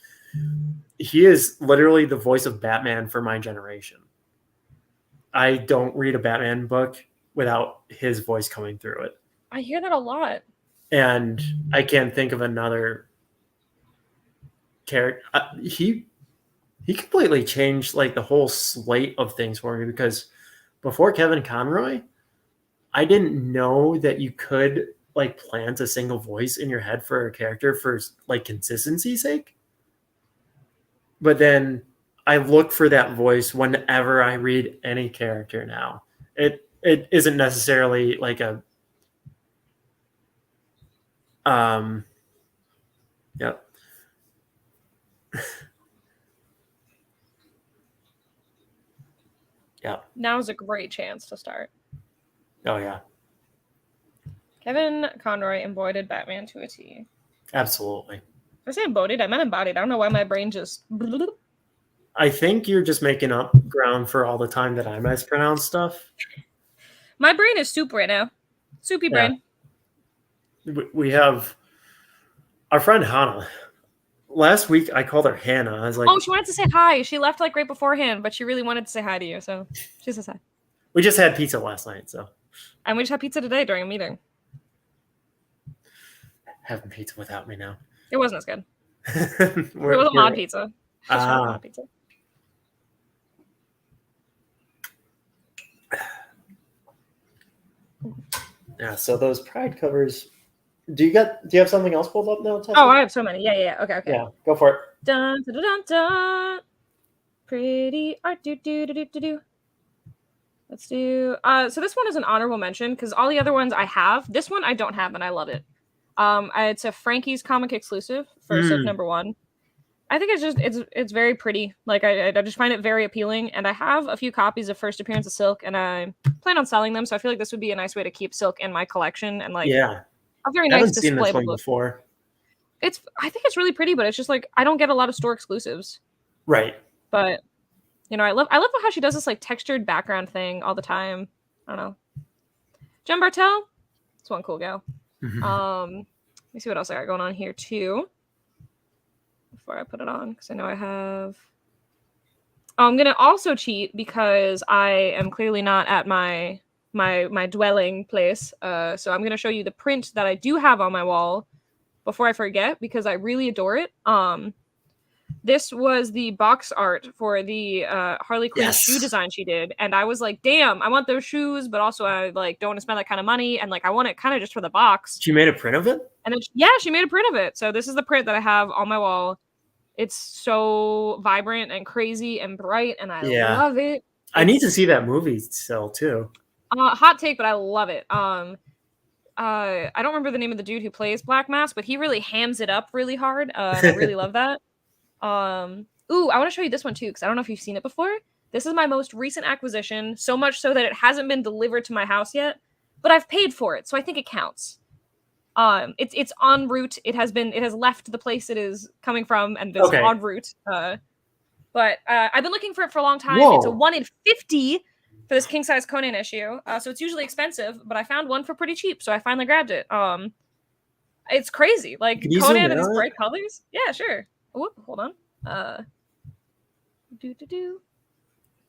he is literally the voice of Batman for my generation. I don't read a Batman book without his voice coming through it. I hear that a lot, and I can't think of another character. He completely changed like the whole slate of things for me, because before Kevin Conroy, I didn't know that you could like plant a single voice in your head for a character for like consistency's sake. But then I look for that voice whenever I read any character now. It isn't necessarily like a yep. Yeah. Now's a great chance to start. Oh yeah. Kevin Conroy embodied Batman to a T. Absolutely. I say embodied, I meant embodied. I don't know why my brain just. I think you're just making up ground for all the time that I mispronounce stuff. My brain is soup right now. Soupy brain. We have our friend Hannah. Last week I called her Hannah. I was like, oh, she wanted to say hi. She left like right beforehand, but she really wanted to say hi to you, so she says hi. We just had pizza last night, so. And we just had pizza today during a meeting. Having pizza without me now. It wasn't as good. It was a mod pizza. Mod pizza. Yeah, so those Pride covers. Do you have something else pulled up now, Tessa? Oh, I have so many. Yeah. Okay. Yeah, go for it. Dun dun dun dun. Pretty art. Do. Let's do. So this one is an honorable mention because all the other ones I have. This one I don't have, and I love it. It's a Frankie's comic exclusive for Silk #1. I think it's very pretty. Like I just find it very appealing, and I have a few copies of First Appearance of Silk, and I plan on selling them. So I feel like this would be a nice way to keep Silk in my collection, and like a very nice display. I haven't seen this one before. I think it's really pretty, but it's just like I don't get a lot of store exclusives. Right. But you know, I love how she does this like textured background thing all the time. I don't know. Jen Bartel, it's one cool gal. Let me see what else I got going on here too. Before I put it on, because I know I have. Oh, I'm gonna also cheat because I am clearly not at my dwelling place. So I'm gonna show you the print that I do have on my wall before I forget, because I really adore it. This was the box art for the Harley Quinn shoe design she did, and I was like, damn, I want those shoes, but also I like don't want to spend that kind of money, and like I want it kind of just for the box. She made a print of it? And then she made a print of it. So this is the print that I have on my wall. It's so vibrant and crazy and bright, and I love it. I need to see that movie still too. Hot take, but I love it. I don't remember the name of the dude who plays Black Mask, but he really hams it up really hard. And I really love that. Ooh, I want to show you this one too, because I don't know if you've seen it before. This is my most recent acquisition, so much so that it hasn't been delivered to my house yet, but I've paid for it, so I think it counts. It's en route. It has left the place it is coming from, and it's en route. But I've been looking for it for a long time. Whoa. It's a 1 in 50 for this king size Conan issue. So it's usually expensive, but I found one for pretty cheap, so I finally grabbed it. It's crazy, like Conan and his bright colors. Yeah, sure. Whoop, hold on.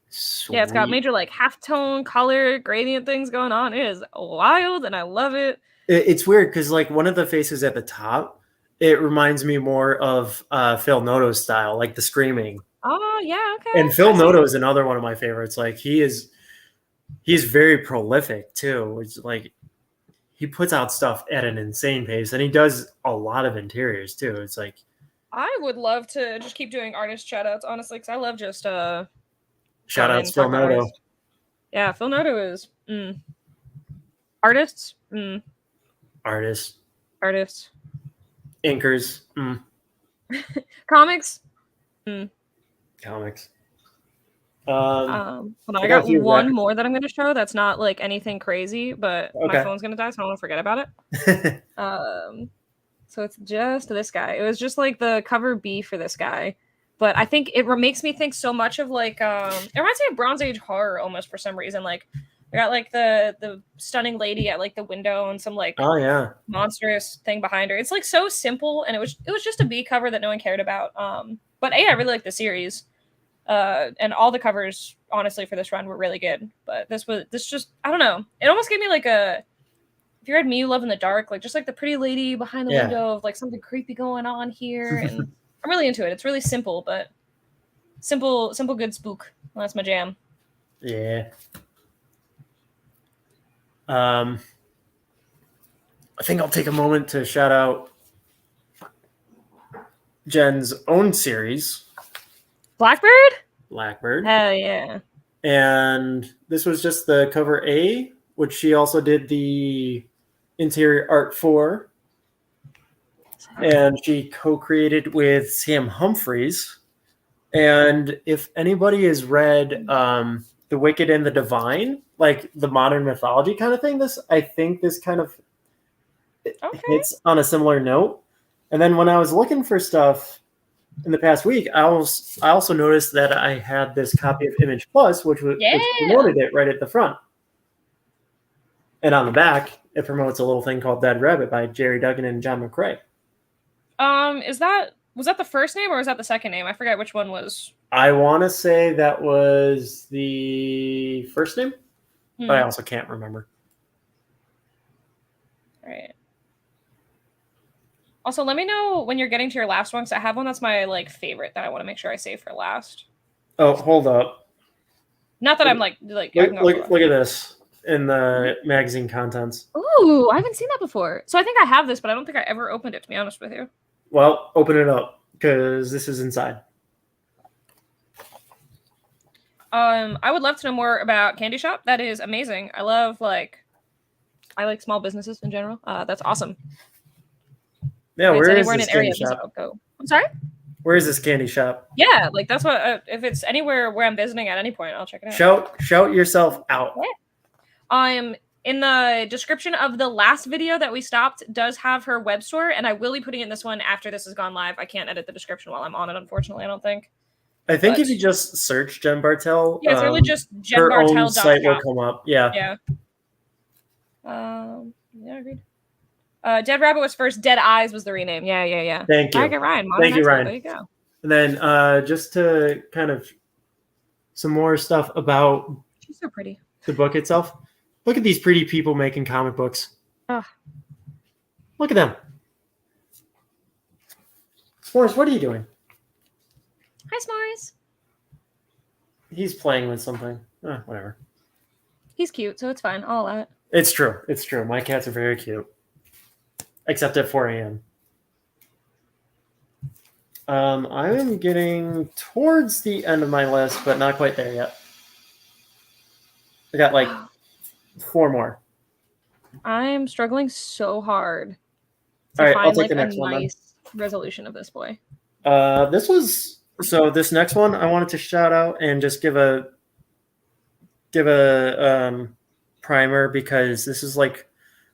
Sweet. Yeah, it's got major like halftone color gradient things going on. It is wild, and I love it. It's weird because like one of the faces at the top, it reminds me more of Phil Noto's style, like the screaming. Oh yeah, okay. And Phil Noto is another one of my favorites. Like he's very prolific too. It's like he puts out stuff at an insane pace, and he does a lot of interiors too. It's like I would love to just keep doing artist shout outs, honestly, because I love just shout outs Phil Noto. Artists. Yeah, Phil Noto is artists. Artists. Inkers. Comics. Comics. Hold on, I got one more that I'm going to show that's not like anything crazy, but my phone's going to die, so I don't want to forget about it. So it's just this guy. It was just like the cover B for this guy, but I think it makes me think so much of like it reminds me of Bronze Age horror almost for some reason. Like we got like the stunning lady at like the window and some like monstrous thing behind her. It's like so simple, and it was just a B cover that no one cared about. But I really like the series. And all the covers, honestly, for this run were really good. But this just, I don't know. It almost gave me like if you read Me, You Love in the Dark, like just like the pretty lady behind the window of like something creepy going on here. And I'm really into it. It's really simple, but simple, good spook. Well, that's my jam. Yeah. I think I'll take a moment to shout out Jen's own series. Blackbird. Hell yeah. And this was just the cover A, which she also did the interior art for. And she co-created with Sam Humphries. And if anybody has read The Wicked and the Divine, like the modern mythology kind of thing, I think this kind of hits on a similar note. And then when I was looking for stuff in the past week, I also noticed that I had this copy of Image Plus, which promoted it right at the front. And on the back, it promotes a little thing called Dead Rabbit by Jerry Duggan and John McCrae. Was that the first name or was that the second name? I forget which one was. I want to say that was the first name, but I also can't remember. All right. Also, let me know when you're getting to your last one, because I have one that's my like favorite that I want to make sure I save for last. Oh, hold up. Not that I'm like look at this in the magazine contents. Ooh, I haven't seen that before. So I think I have this, but I don't think I ever opened it, to be honest with you. Well, open it up because this is inside. I would love to know more about Candy Shop. That is amazing. I like small businesses in general. That's awesome. Yeah, where is this candy shop? I'm sorry? Where is this candy shop? Yeah, like that's what. If it's anywhere where I'm visiting at any point, I'll check it out. Shout yourself out. Yeah. In the description of the last video that we stopped does have her web store, and I will be putting it in this one after this has gone live. I can't edit the description while I'm on it, unfortunately. I don't think. I think if you just search Jen Bartel, yeah, it's really just jenbartel.com. Her own site will come up. Yeah. Yeah. Yeah, agreed. Dead Rabbit was first. Dead Eyes was the rename. Yeah. Thank you. I get Ryan. Thank you, Ryan. There you go. And then just to kind of some more stuff about she's so pretty. The book itself. Look at these pretty people making comic books. Look at them. S'mores, what are you doing? Hi, S'mores. He's playing with something. Whatever. He's cute, so it's fine. I'll allow it. It's true. My cats are very cute. Except at 4 a.m. I am getting towards the end of my list, but not quite there yet. I got like 4 more. I'm struggling so hard to find I'll take the next nice resolution of this boy. This next one I wanted to shout out and just give a primer, because this is like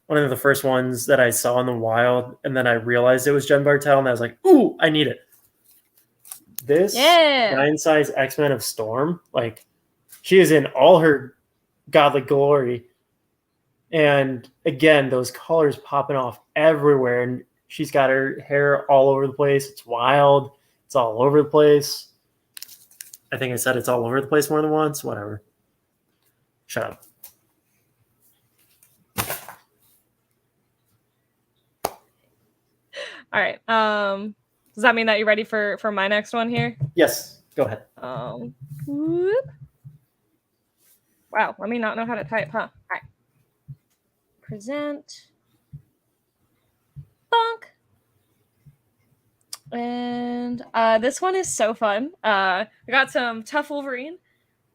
one of the first ones that I saw in the wild, and then I realized it was Jen Bartel, and I was like, ooh, I need it. This 9-size X-Men of Storm, like, she is in all her godly glory. And again, those colors popping off everywhere, and she's got her hair all over the place. It's wild. It's all over the place. I think I said it's all over the place more than once. Whatever. Shut up. All right. Does that mean that you're ready for my next one here? Yes. Go ahead. Whoop. Wow. Let me not know how to type, huh? All right. Present. Bonk. And this one is so fun. I got some Tough Wolverine.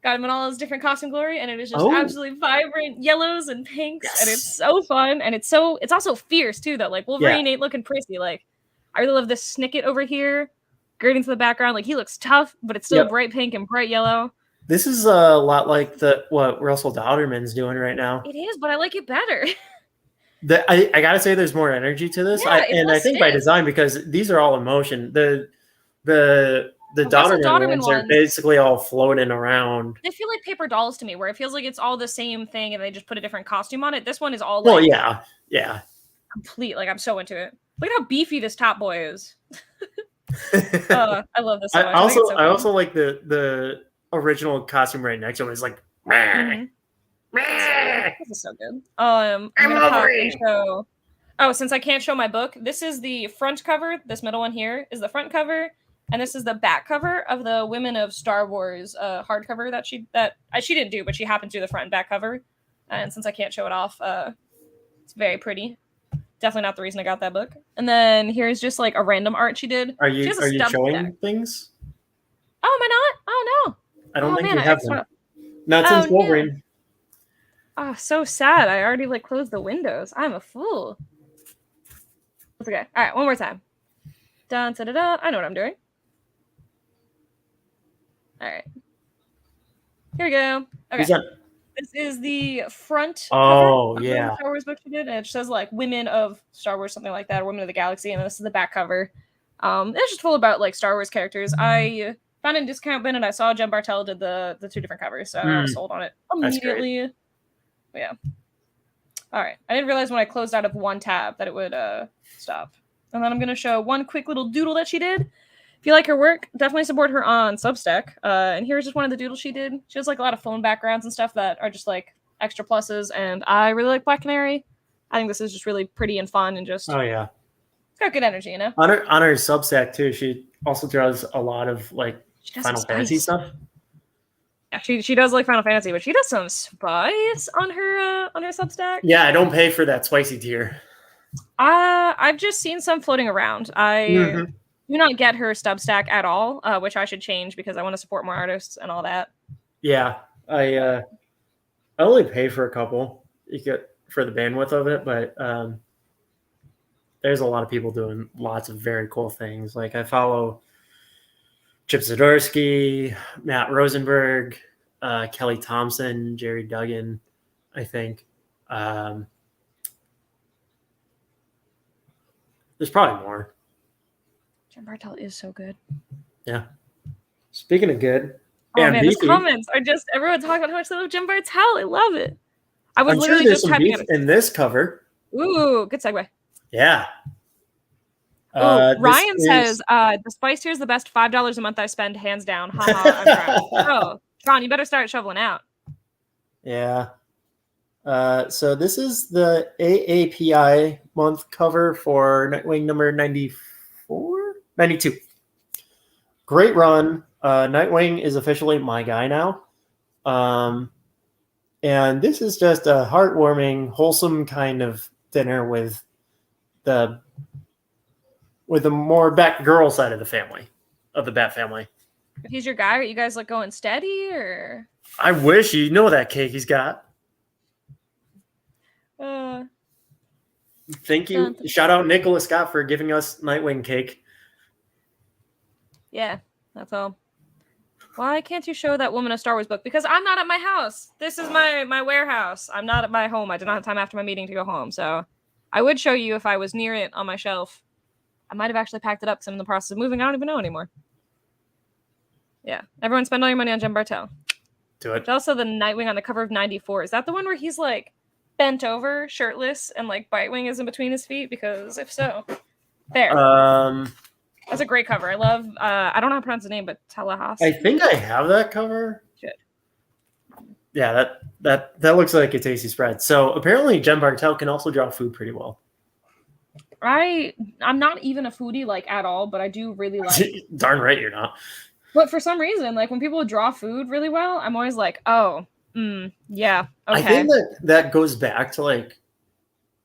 Got him in all his different costume glory, and it is just absolutely vibrant yellows and pinks, and it's so fun, and it's also fierce too. Though, like Wolverine ain't looking prissy. Like I really love this snicket over here, girding to the background. Like he looks tough, but it's still bright pink and bright yellow. This is a lot like what Russell Dowderman's doing right now. It is, but I like it better. I gotta say, there's more energy to this, I think by design, because these are all in motion. The Dodderman ones are basically all floating around. They feel like paper dolls to me, where it feels like it's all the same thing and they just put a different costume on it. This one is all like, complete. Like I'm so into it. Look at how beefy this top boy is. I love this so much. I also like the original costume right next to him. It's like, this is so good. I'm gonna pop and show. Oh, since I can't show my book, this is the front cover. This middle one here is the front cover. And this is the back cover of the Women of Star Wars hardcover that she didn't do, but she happened to do the front and back cover. And since I can't show it off, it's very pretty. Definitely not the reason I got that book. And then here's just like a random art she did. Are you showing things? Oh, am I not? Oh no. I don't think you have them. Not since Wolverine. No. Oh, so sad. I already like closed the windows. I'm a fool. It's okay. All right, one more time. Dun, da, da, da. I know what I'm doing. All right. Here we go. Okay. This is the front cover of the Star Wars book she did, and it says like Women of Star Wars, something like that, or Women of the Galaxy, and this is the back cover. It's just full about like Star Wars characters. I found it in discount bin, and I saw Jen Bartel did the two different covers, so I was sold on it immediately. Yeah. All right. I didn't realize when I closed out of one tab that it would stop. And then I'm going to show one quick little doodle that she did. If you like her work, definitely support her on Substack. And here's just one of the doodles she did. She has like a lot of phone backgrounds and stuff that are just like extra pluses. And I really like Black Canary. I think this is just really pretty and fun and just it's got good energy, you know. On her Substack too, she also draws a lot of like Final Fantasy stuff. Yeah, she does like Final Fantasy, but she does some spice on her Substack. Yeah, I don't pay for that spicy tier. I've just seen some floating around. I do not get her Substack at all, which I should change because I want to support more artists and all that. Yeah, I only pay for a couple. You get for the bandwidth of it, but there's a lot of people doing lots of very cool things. Like I follow Chip Zdarsky, Matt Rosenberg, Kelly Thompson, Jerry Duggan, I think. There's probably more. Jen Bartel is so good. Yeah. Speaking of good. Oh man, these comments are just everyone talking about how much they love Jen Bartel. I love it. I was literally just typing it in this cover. Ooh, good segue. Yeah. Ryan says, the spice here is the best $5 a month I spend, hands down. Haha, oh, Sean, you better start shoveling out. Yeah. So this is the AAPI month cover for Nightwing number 92. Great run. Nightwing is officially my guy now. And this is just a heartwarming, wholesome kind of dinner with the more Batgirl side of the family, of the Bat family. If he's your guy, are you guys like going steady or? I wish you know that cake he's got. Thank you. Shout out Nicholas Scott for giving us Nightwing cake. Yeah, that's all. Why can't you show that Woman of Star Wars book? Because I'm not at my house. This is my warehouse. I'm not at my home. I did not have time after my meeting to go home. So I would show you if I was near it on my shelf. I might have actually packed it up because I'm in the process of moving. I don't even know anymore. Yeah. Everyone spend all your money on Jen Bartel. Do it. There's also the Nightwing on the cover of 94. Is that the one where he's like bent over, shirtless, and like Bitewing is in between his feet? Because if so, there. That's a great cover. I love. I don't know how to pronounce the name, but Tallahassee. I think I have that cover. Shit. Yeah, that looks like a tasty spread. So apparently, Jen Bartel can also draw food pretty well. I'm not even a foodie like at all, but I do really like. Darn right, you're not. But for some reason, like when people draw food really well, I'm always like, oh, yeah, okay. I think that goes back to like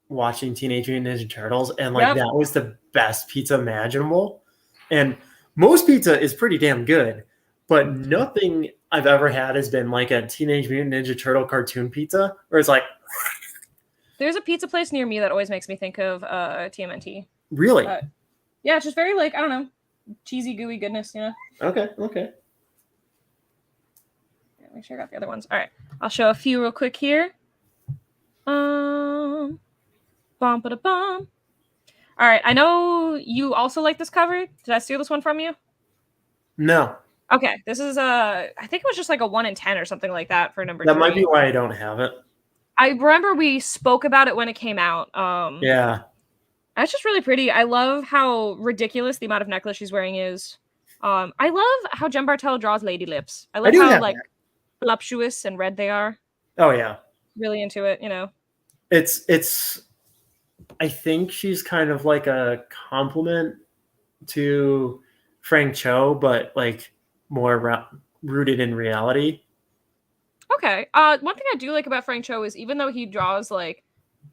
watching Teenage Mutant Ninja Turtles, and like that was the best pizza imaginable. And most pizza is pretty damn good, but nothing I've ever had has been like a Teenage Mutant Ninja Turtle cartoon pizza, where it's like. There's a pizza place near me that always makes me think of TMNT. Really? Yeah, it's just very like, I don't know, cheesy, gooey goodness, you know? Okay. Yeah, make sure I got the other ones. All right, I'll show a few real quick here. Bum, ba-da-bum. All right, I know you also like this cover. Did I steal this one from you? No. Okay, this is I think it was just like a 1 in 10 or something like that for number 3. That might be why I don't have it. I remember we spoke about it when it came out. Yeah. It's just really pretty. I love how ridiculous the amount of necklace she's wearing is. I love how Jen Bartel draws lady lips. I love how like voluptuous and red they are. Oh yeah. Really into it, you know. It's I think she's kind of like a compliment to Frank Cho, but like more rooted in reality. Okay. One thing I do like about Frank Cho is even though he draws like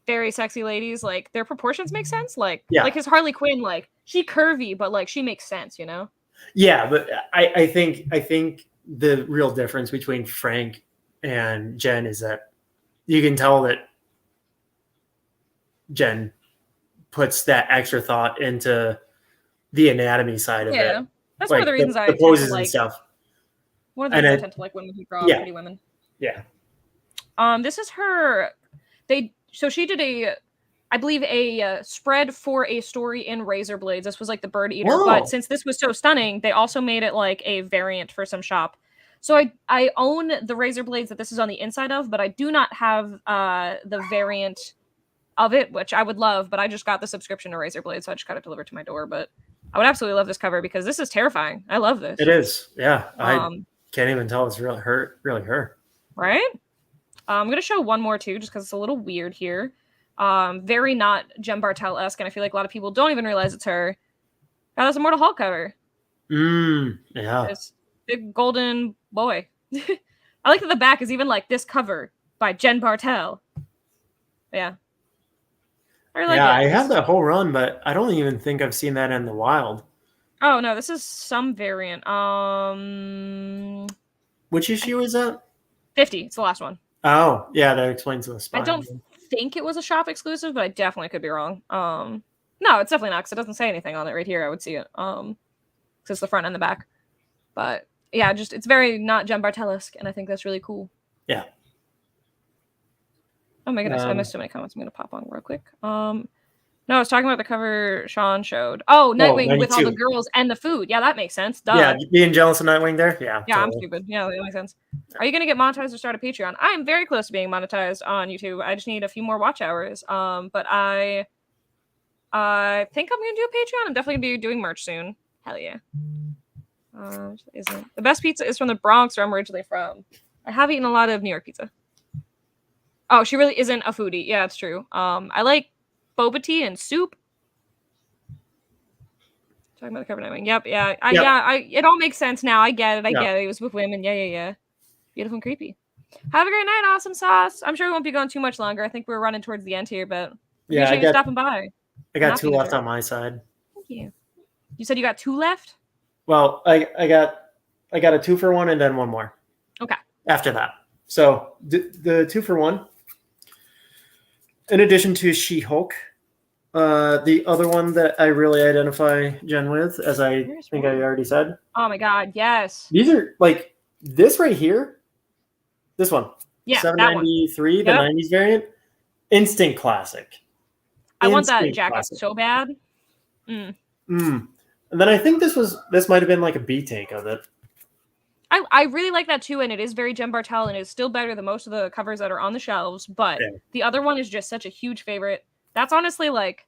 very sexy ladies, like their proportions make sense. Like his Harley Quinn, like she curvy, but like she makes sense, you know? Yeah, but I think the real difference between Frank and Jen is that you can tell that Jen puts that extra thought into the anatomy side of it. Yeah. That's one of the reasons I the poses like, and stuff. One of the reasons I tend to like women who draw pretty women. Yeah. This is her. So she did I believe a spread for a story in Razor Blades. This was like the Bird Eater, but since this was so stunning, they also made it like a variant for some shop. So I own the Razor Blades that this is on the inside of, but I do not have the variant of it, which I would love, but I just got the subscription to Razor Blades, so I just got it delivered to my door. But I would absolutely love this cover because this is terrifying. I love this. It is. Yeah. I can't even tell it's really her. Right? I'm going to show one more too, just because it's a little weird here. Very not Jen Bartel-esque, and I feel like a lot of people don't even realize it's her. That's a Immortal Hulk cover. Yeah. This big golden boy. I like that the back is even like this cover by Jen Bartel. Yeah. I have that whole run, but I don't even think I've seen that in the wild. Oh no, this is some variant. Which issue was that? 50. It's the last one. Oh, yeah, that explains the spine. I don't think it was a shop exclusive, but I definitely could be wrong. No, it's definitely not because it doesn't say anything on it right here. I would see it. Because it's the front and the back. But yeah, just it's very not Jen Bartel-esque, and I think that's really cool. Yeah. Oh my goodness, I missed so many comments. I'm gonna pop on real quick. No, I was talking about the cover Sean showed. Oh, Nightwing with all the girls and the food. Yeah, that makes sense. Duh. Yeah, being jealous of Nightwing there. Yeah. Yeah, totally. I'm stupid. Yeah, that makes sense. Are you gonna get monetized or start a Patreon? I am very close to being monetized on YouTube. I just need a few more watch hours. But I think I'm gonna do a Patreon. I'm definitely gonna be doing merch soon. Hell yeah. The best pizza is from the Bronx, where I'm originally from. I have eaten a lot of New York pizza. Oh, she really isn't a foodie. Yeah, it's true. I like boba tea and soup. Talking about the cover Nightwing. Yep, yeah. It all makes sense now. I get it. I get it. It was with women. Yeah. Beautiful and creepy. Have a great night, Awesome Sauce. I'm sure we won't be going too much longer. I think we're running towards the end here, but appreciate you stopping by. I got 2 left on my side. Thank you. You said you got 2 left? Well, I got a 2-for-1 and then 1 more. Okay. After that. So the 2-for-1. In addition to She-Hulk, the other one that I really identify Jen with, as I think I already said. Oh my God, yes. These are like this right here. This one. Yeah, 793, the 90s variant. Instant classic. I want that jacket so bad. And then I think this might have been like a B take of it. I really like that too, and it is very Jen Bartel, and it's still better than most of the covers that are on the shelves, but the other one is just such a huge favorite. That's honestly like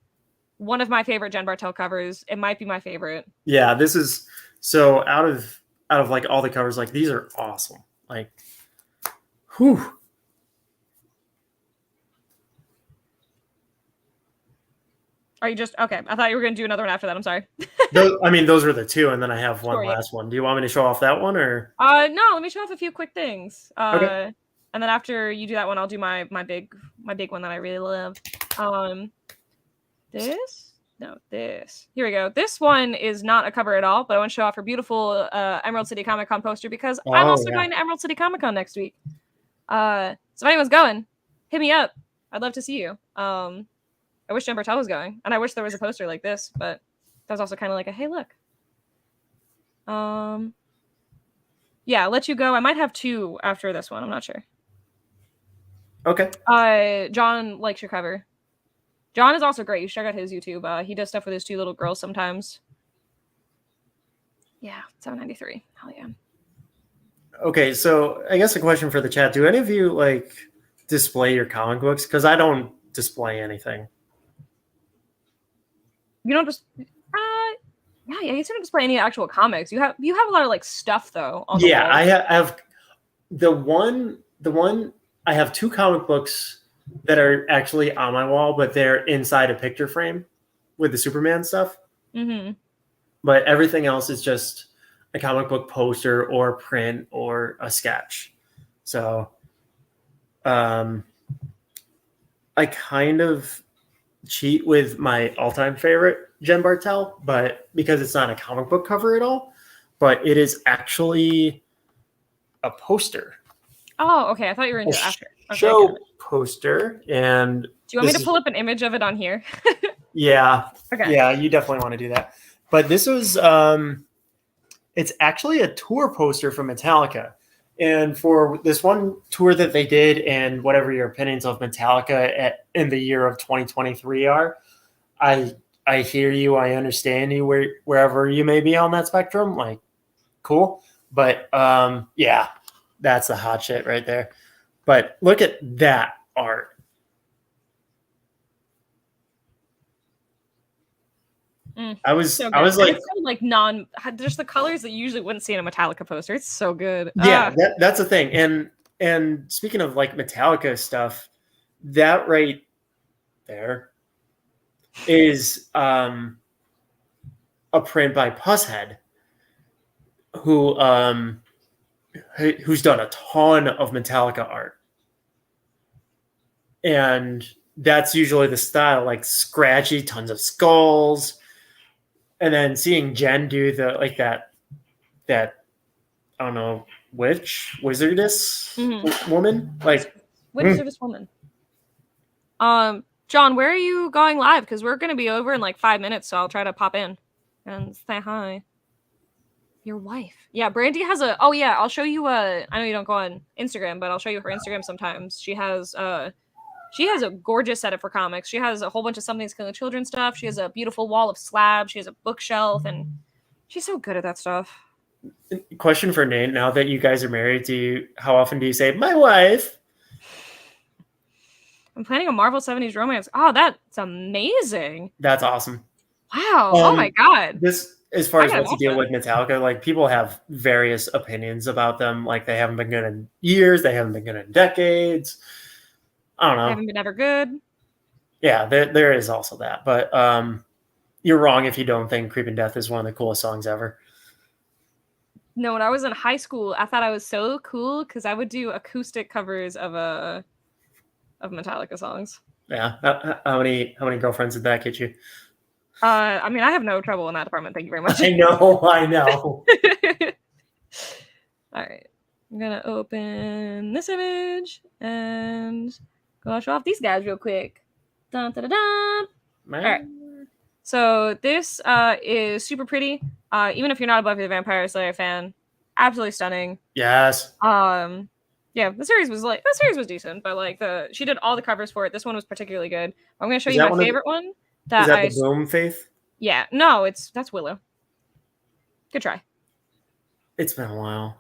one of my favorite Jen Bartel covers. It might be my favorite. Yeah, this is so out of like all the covers, like these are awesome. Like, whew. Are you just okay? I thought you were going to do another one after that. I'm sorry. Those are the two, and then I have one Sure, last one. Do you want me to show off that one or? No, let me show off a few quick things. Okay. And then after you do that one, I'll do my big one that I really love. This. Here we go. This one is not a cover at all, but I want to show off her beautiful Emerald City Comic Con poster because I'm also going to Emerald City Comic Con next week. So if anyone's going, hit me up. I'd love to see you. I wish Jen Bartel was going, and I wish there was a poster like this, but that was also kind of like a hey, look. Yeah, I'll let you go. I might have two after this one. I'm not sure. Okay. John likes your cover. John is also great. You should check out his YouTube. He does stuff with his two little girls sometimes. Yeah, $7.93. Hell yeah. Okay, so I guess a question for the chat: do any of you like display your comic books? Because I don't display anything. You don't just yeah, you don't display any actual comics. You have a lot of like stuff though on the wall. I have the one I have two comic books that are actually on my wall, but they're inside a picture frame with the Superman stuff. Mm-hmm. But everything else is just a comic book poster or print or a sketch. So I kind of cheat with my all-time favorite Jen Bartel, but because it's not a comic book cover at all, but it is actually a poster. Oh, okay. I thought you were into it after. Okay, show poster. And do you want me to pull up an image of it on here? Yeah. Okay. Yeah, you definitely want to do that. But this was it's actually a tour poster from Metallica. And for this one tour that they did, and whatever your opinions of Metallica in the year of 2023 are, I hear you, I understand you wherever you may be on that spectrum. Like, cool. But yeah, that's the hot shit right there. But look at that art. I was like, it's so like just the colors that you usually wouldn't see in a Metallica poster. It's so good. Yeah, that's the thing. And speaking of like Metallica stuff, that right there is a print by Pusshead, who's done a ton of Metallica art. And that's usually the style, like scratchy, tons of skulls. And then seeing Jen do that I don't know, wizardess woman, like wizardess woman. John, where are you going live? Because we're gonna be over in like 5 minutes, so I'll try to pop in and say hi. Your wife, yeah. Brandy has a. Oh yeah, I'll show you. I know you don't go on Instagram, but I'll show you her Instagram sometimes. She has a gorgeous setup for comics. She has a whole bunch of Something's Killing Children stuff. She has a beautiful wall of slabs. She has a bookshelf, and she's so good at that stuff. Question for Nate: now that you guys are married, how often do you say "my wife"? I'm planning a Marvel 70s romance. Oh, that's amazing. That's awesome. Wow. Oh my god. This, as far as what to deal with Metallica, like people have various opinions about them. Like they haven't been good in years. They haven't been good in decades. I don't know. They haven't been ever good. Yeah, there is also that. But you're wrong if you don't think Creeping Death is one of the coolest songs ever. No, when I was in high school, I thought I was so cool because I would do acoustic covers of Metallica songs. Yeah. How many girlfriends did that get you? I mean, I have no trouble in that department. Thank you very much. I know. All right. I'm going to open this image and go show off these guys real quick. Dun, dun, dun, dun. All right. So this is super pretty. Even if you're not a Buffy the Vampire Slayer fan, absolutely stunning. Yes. Yeah, the series was decent, but like she did all the covers for it. This one was particularly good. I'm going to show you my favorite one. Is that the Boom Faith? Yeah, no, that's Willow. Good try. It's been a while.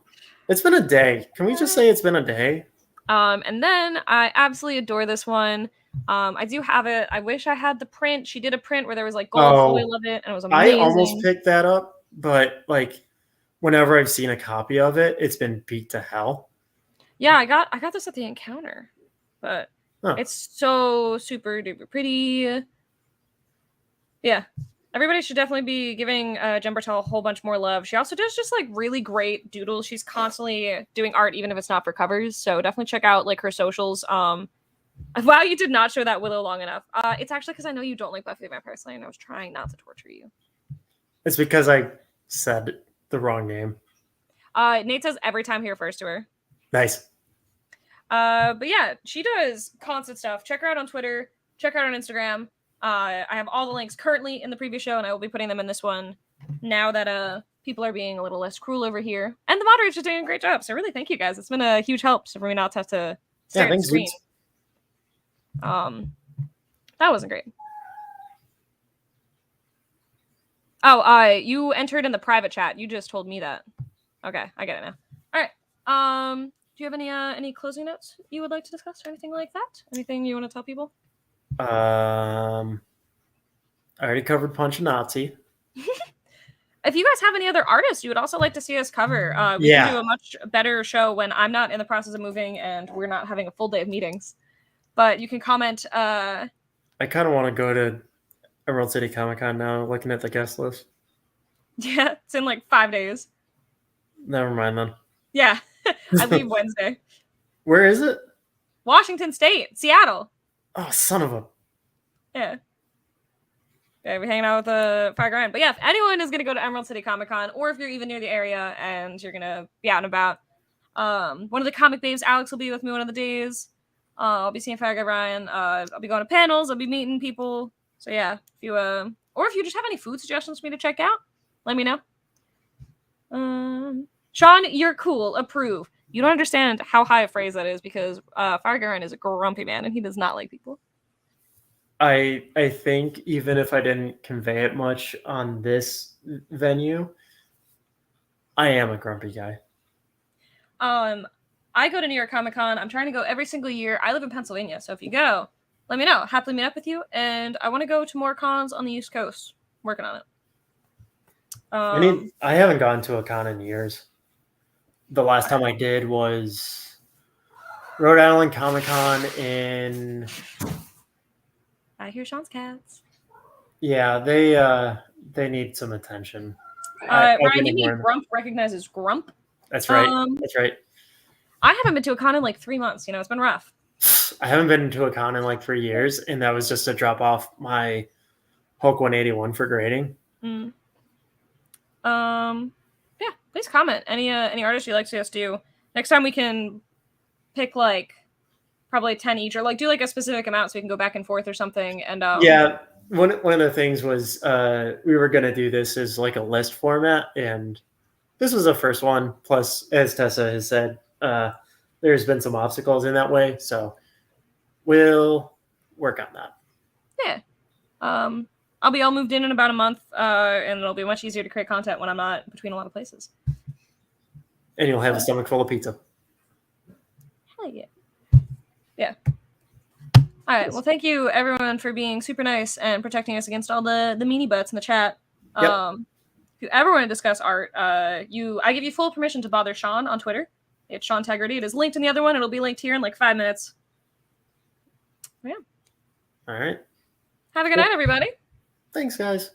It's been a day. Can we just say it's been a day? And then I absolutely adore this one. I do have it. I wish I had the print. She did a print where there was like gold foil of it, and it was amazing. I almost picked that up, but like whenever I've seen a copy of it, it's been beat to hell. Yeah, I got this at the encounter, but it's so super duper pretty. Yeah. Everybody should definitely be giving Jen Bartel a whole bunch more love. She also does just like really great doodles. She's constantly doing art, even if it's not for covers. So definitely check out like her socials. Wow, you did not show that Willow long enough. It's actually because I know you don't like Buffy the Vampire Slayer, and I was trying not to torture you. It's because I said the wrong name. Nate says every time he refers to her. Nice. But yeah, she does constant stuff. Check her out on Twitter. Check her out on Instagram. I have all the links currently in the previous show, and I will be putting them in this one now that people are being a little less cruel over here. And the moderators are doing a great job. So really, thank you guys. It's been a huge help for me not to have to stare at the screen. That wasn't great. Oh, you entered in the private chat. You just told me that. Okay, I get it now. All right. Do you have any closing notes you would like to discuss or anything like that? Anything you want to tell people? I already covered Punch a Nazi. If you guys have any other artists you would also like to see us cover, we can do a much better show when I'm not in the process of moving and we're not having a full day of meetings. But you can comment. I kind of want to go to Emerald City Comic Con now, looking at the guest list. Yeah, it's in like 5 days. Never mind then. Yeah, I leave Wednesday. Where is it? Washington State, Seattle. Oh, son of a... Yeah. Yeah, we're hanging out with the Fire Grind. But yeah, if anyone is going to go to Emerald City Comic Con, or if you're even near the area and you're going to be out and about, one of the comic babes, Alex, will be with me one of the days. I'll be seeing Fire Guy Ryan. I'll be going to panels. I'll be meeting people. So yeah, if you or if you just have any food suggestions for me to check out, let me know. Sean, you're cool. Approve. You don't understand how high a phrase that is because Fire Guy Ryan is a grumpy man and he does not like people. I think even if I didn't convey it much on this venue, I am a grumpy guy. I go to New York Comic Con. I'm trying to go every single year. I live in Pennsylvania, so if you go, let me know. Happily meet up with you. And I want to go to more cons on the East Coast. I'm working on it. I haven't gone to a con in years. The last time I did was Rhode Island Comic Con in... I hear Sean's cats. Yeah, they need some attention. Ryan, you mean Grump recognizes Grump? That's right. That's right. I haven't been to a con in like 3 months. You know, it's been rough. I haven't been to a con in like 3 years, and that was just to drop off my Hulk 181 for grading. Yeah, please comment any artists you'd like to see us do. Next time we can pick like probably 10 each, or like do like a specific amount so we can go back and forth or something. And yeah, one of the things was we were gonna do this as like a list format, and this was the first one. Plus, as Tessa has said, there's been some obstacles in that way, so we'll work on that. Yeah. I'll be all moved in about a month, and it'll be much easier to create content when I'm not between a lot of places. And you'll have a stomach full of pizza. Hell yeah. Yeah. All right. Well, thank you everyone for being super nice and protecting us against all the meanie butts in the chat. Yep. If you ever want to discuss art, I give you full permission to bother Sean on Twitter. It's Sean Taggerty. It is linked in the other one. It'll be linked here in like 5 minutes. Yeah. All right. Have a good night, everybody. Thanks, guys.